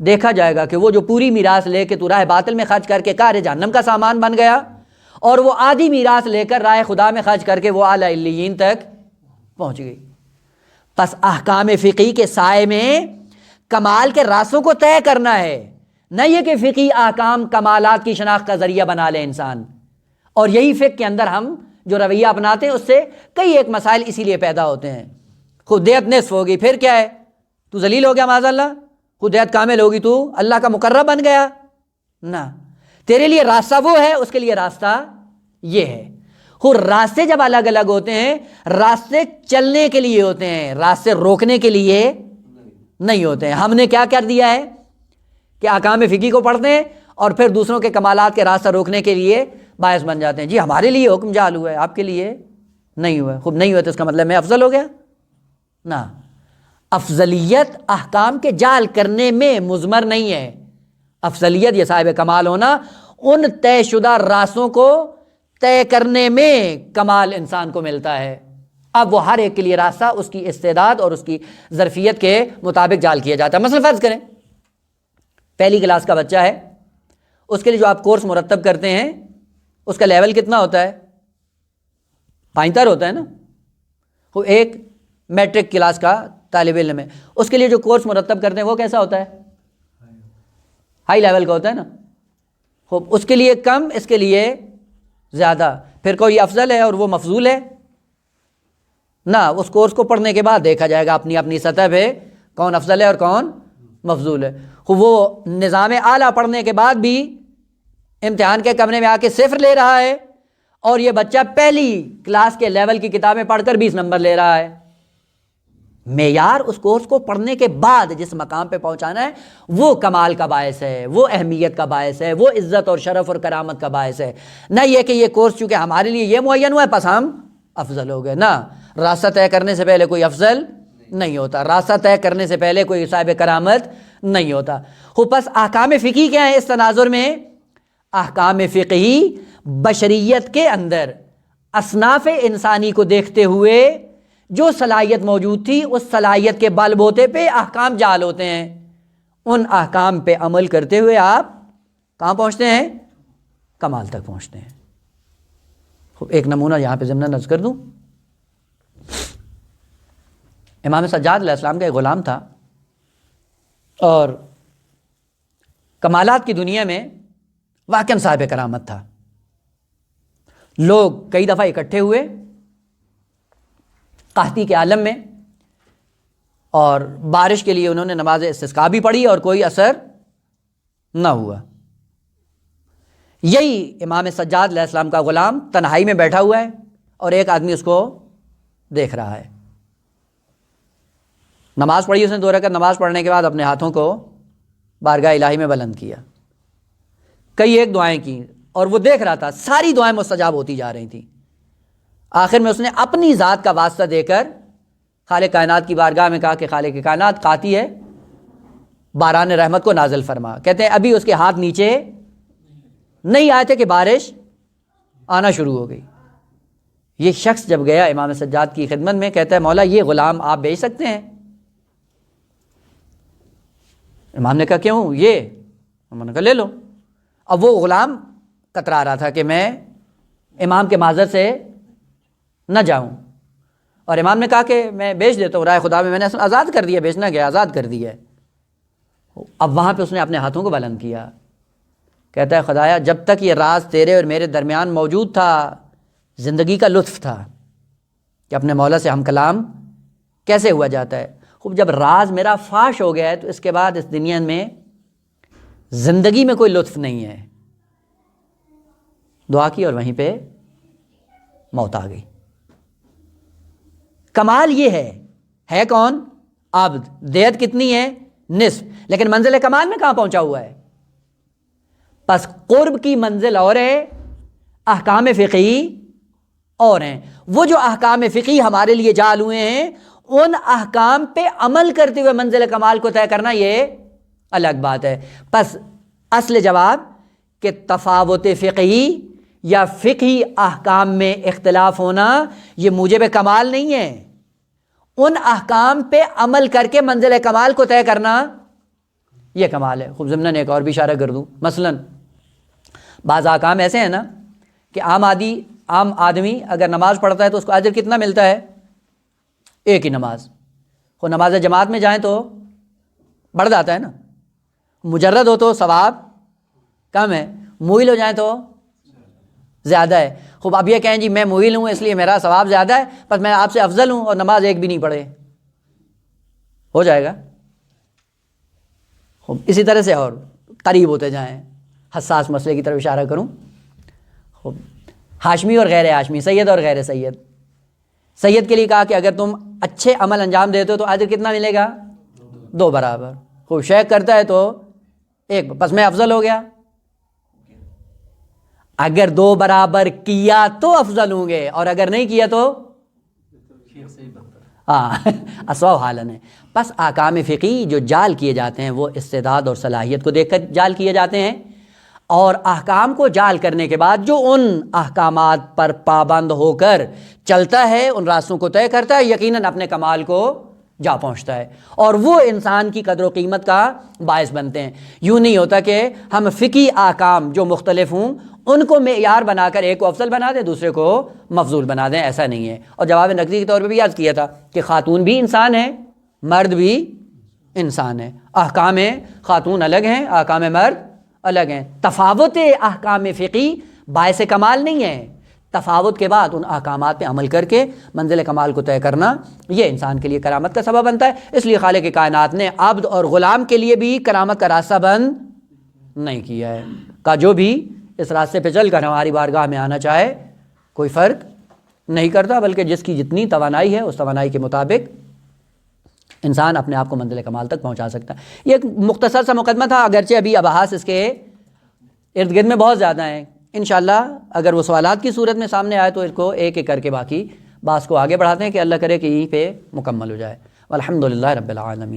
دیکھا جائے گا کہ وہ جو پوری میراث لے کے تو راہ باطل میں خرچ کر کے کار جہنم کا سامان بن گیا، اور وہ آدھی میراث لے کر راہ خدا میں خرچ کر کے وہ اعلی علیین تک پہنچ گئی. پس احکام فقہی کے سائے میں کمال کے راستوں کو طے کرنا ہے، نہ یہ کہ فقہی احکام کمالات کی شناخت کا ذریعہ بنا لے انسان. اور یہی فقہ کے اندر ہم جو رویہ اپناتے ہیں اس سے کئی ایک مسائل اسی لیے پیدا ہوتے ہیں. خود دیت نصف ہوگی پھر کیا ہے؟ تو ذلیل ہو گیا معاذ اللہ. خود دیت کامل ہوگی تو اللہ کا مقرب بن گیا؟ نہ، تیرے لیے راستہ وہ ہے، اس کے لیے راستہ یہ ہے. راستے جب الگ الگ ہوتے ہیں، راستے چلنے کے لیے ہوتے ہیں، راستے روکنے کے لیے نہیں ہوتے ہیں. ہم نے کیا کر دیا ہے کہ احکام فقہی کو پڑھتے ہیں اور پھر دوسروں کے کمالات کے راستہ روکنے کے لیے باعث بن جاتے ہیں. جی ہمارے لیے حکم جال ہوا ہے، آپ کے لیے نہیں ہوا. خوب نہیں ہوا تو اس کا مطلب میں افضل ہو گیا؟ نہ، افضلیت احکام کے جال کرنے میں مضمر نہیں ہے. افضلیت یہ صاحب کمال ہونا ان طے شدہ راستوں کو طے کرنے میں کمال انسان کو ملتا ہے. اب وہ ہر ایک کے لیے راستہ اس کی استعداد اور اس کی ظرفیت کے مطابق جال کیا جاتا ہے. مثلا فرض کریں پہلی کلاس کا بچہ ہے، اس کے لیے جو آپ کورس مرتب کرتے ہیں اس کا لیول کتنا ہوتا ہے؟ 5 ہوتا ہے نا. وہ ایک میٹرک کلاس کا طالب علم ہے، اس کے لیے جو کورس مرتب کرتے ہیں وہ کیسا ہوتا ہے؟ ہائی لیول کا ہوتا ہے نا. خوب، اس کے لیے کم، اس کے لیے زیادہ. پھر کوئی افضل ہے اور وہ مفضول ہے؟ نہ، اس کورس کو پڑھنے کے بعد دیکھا جائے گا اپنی اپنی سطح پہ کون افضل ہے اور کون مفضول ہے. وہ نظام اعلیٰ پڑھنے کے بعد بھی امتحان کے کمرے میں آ کے 0 لے رہا ہے، اور یہ بچہ پہلی کلاس کے لیول کی کتابیں پڑھ کر 20 نمبر لے رہا ہے. معیار اس کورس کو پڑھنے کے بعد جس مقام پہ پہنچانا ہے وہ کمال کا باعث ہے، وہ اہمیت کا باعث ہے، وہ عزت اور شرف اور کرامت کا باعث ہے. نہ یہ کہ یہ کورس چونکہ ہمارے لیے یہ معین ہوا ہے پس ہم افضل ہو گئے. نہ، راستہ طے کرنے سے پہلے کوئی افضل نہیں ہوتا، راستہ طے کرنے سے پہلے کوئی صاحب کرامت نہیں ہوتا. پس احکام فقہی کیا ہے اس تناظر میں؟ احکام فقہی بشریت کے اندر اصناف انسانی کو دیکھتے ہوئے جو صلاحیت موجود تھی اس صلاحیت کے بل بوتے پہ احکام جال ہوتے ہیں. ان احکام پہ عمل کرتے ہوئے آپ کہاں پہنچتے ہیں؟ کمال تک پہنچتے ہیں. ایک نمونہ یہاں پہ ضمن نذر کر دوں. امام سجاد علیہ السلام کا ایک غلام تھا، اور کمالات کی دنیا میں واقعاً صاحب کرامت تھا. لوگ کئی دفعہ اکٹھے ہوئے قحطی کے عالم میں، اور بارش کے لیے انہوں نے نماز استسقاء بھی پڑھی اور کوئی اثر نہ ہوا. یہی امام سجاد علیہ السلام کا غلام تنہائی میں بیٹھا ہوا ہے اور ایک آدمی اس کو دیکھ رہا ہے. نماز پڑھی اس نے 2 رکعت، نماز پڑھنے کے بعد اپنے ہاتھوں کو بارگاہ الہی میں بلند کیا، کئی ایک دعائیں کی، اور وہ دیکھ رہا تھا ساری دعائیں مستجاب ہوتی جا رہی تھیں. آخر میں اس نے اپنی ذات کا واسطہ دے کر خالق کائنات کی بارگاہ میں کہا کہ خالق کائنات قاطی ہے، باران رحمت کو نازل فرما. کہتے ہیں ابھی اس کے ہاتھ نیچے نہیں آئے تھے کہ بارش آنا شروع ہو گئی. یہ شخص جب گیا امام سجاد کی خدمت میں، کہتا ہے مولا یہ غلام آپ بیچ سکتے ہیں؟ امام نے کہا کیوں؟ یہ امام نے کہا لے لو۔ اب وہ غلام کترا رہا تھا کہ میں امام کے معذر سے نہ جاؤں، اور امام نے کہا کہ میں بیچ دیتا ہوں، رائے خدا میں نے آزاد کر دیا، بیچنا گیا آزاد کر دیا۔ اب وہاں پہ اس نے اپنے ہاتھوں کو بلند کیا، کہتا ہے خدایا جب تک یہ راز تیرے اور میرے درمیان موجود تھا زندگی کا لطف تھا کہ اپنے مولا سے ہم کلام کیسے ہوا جاتا ہے، خوب جب راز میرا فاش ہو گیا ہے تو اس کے بعد اس دنیا میں زندگی میں کوئی لطف نہیں ہے۔ دعا کی اور وہیں پہ موت آ گئی۔ کمال یہ ہے کون؟ عبد۔ دیت کتنی ہے؟ نصف، لیکن منزل کمال میں کہاں پہنچا ہوا ہے؟ پس قرب کی منزل اور ہے، احکام فقہی اور ہیں۔ وہ جو احکام فقہی ہمارے لیے جعل ہوئے ہیں، ان احکام پہ عمل کرتے ہوئے منزل کمال کو طے کرنا یہ الگ بات ہے۔ پس اصل جواب کہ تفاوت فقہی یا فقہی احکام میں اختلاف ہونا یہ موجب کمال نہیں ہے، ان احکام پہ عمل کر کے منزل کمال کو طے کرنا یہ کمال ہے۔ خوب ضمناً ایک اور بھی اشارہ کر دوں، مثلاً بعض احکام ایسے ہیں نا کہ عام آدمی اگر نماز پڑھتا ہے تو اس کو اجر کتنا ملتا ہے؟ ایک ہی نماز۔ وہ نماز جماعت میں جائیں تو بڑھ جاتا ہے نا، مجرد ہو تو ثواب کم ہے، موئل ہو جائیں تو زیادہ ہے۔ خوب اب یہ کہیں جی میں موئل ہوں اس لیے میرا ثواب زیادہ ہے، پر میں آپ سے افضل ہوں اور نماز ایک بھی نہیں پڑھے، ہو جائے گا؟ خوب اسی طرح سے اور قریب ہوتے جائیں، حساس مسئلے کی طرف اشارہ کروں، خوب ہاشمی اور غیر ہاشمی، سید اور غیر سید۔ سید کے لیے کہا کہ اگر تم اچھے عمل انجام دیتے ہو تو اجر کتنا ملے گا؟ 2 برابر۔ خوب شیخ کرتا ہے تو 1، بس میں افضل ہو گیا۔ اگر 2 برابر کیا تو افضل ہوں گے، اور اگر نہیں کیا تو اسوا حالن ہے۔ پس احکام فقہی جو جعل کیے جاتے ہیں وہ استعداد اور صلاحیت کو دیکھ کر جعل کیے جاتے ہیں، اور احکام کو جعل کرنے کے بعد جو ان احکامات پر پابند ہو کر چلتا ہے، ان راستوں کو طے کرتا ہے، یقیناً اپنے کمال کو جا پہنچتا ہے، اور وہ انسان کی قدر و قیمت کا باعث بنتے ہیں۔ یوں نہیں ہوتا کہ ہم فقہی احکام جو مختلف ہوں ان کو معیار بنا کر ایک کو افضل بنا دیں دوسرے کو مفضول بنا دیں، ایسا نہیں ہے۔ اور جواب نقدی کے طور پہ بھی یاد کیا تھا کہ خاتون بھی انسان ہے، مرد بھی انسان ہے، احکام خاتون الگ ہیں، احکام مرد الگ ہیں۔ تفاوت احکام فقہی باعث کمال نہیں ہے، تفاوت کے بعد ان احکامات پہ عمل کر کے منزل کمال کو طے کرنا یہ انسان کے لیے کرامت کا سبب بنتا ہے۔ اس لیے خالق کائنات نے عبد اور غلام کے لیے بھی کرامت کا راستہ بند نہیں کیا ہے، کہ جو بھی اس راستے پہ چل کر ہماری بارگاہ میں آنا چاہے کوئی فرق نہیں کرتا، بلکہ جس کی جتنی توانائی ہے اس توانائی کے مطابق انسان اپنے آپ کو منزل کمال تک پہنچا سکتا ہے۔ یہ ایک مختصر سا مقدمہ تھا، اگرچہ ابھی ابحاث اس کے ارد گرد میں بہت زیادہ ہیں۔ انشاءاللہ اگر وہ سوالات کی صورت میں سامنے آئے تو اس کو ایک ایک کر کے باقی بات کو آگے بڑھاتے ہیں کہ اللہ کرے کہ یہیں پہ مکمل ہو جائے۔ والحمدللہ رب العالمین۔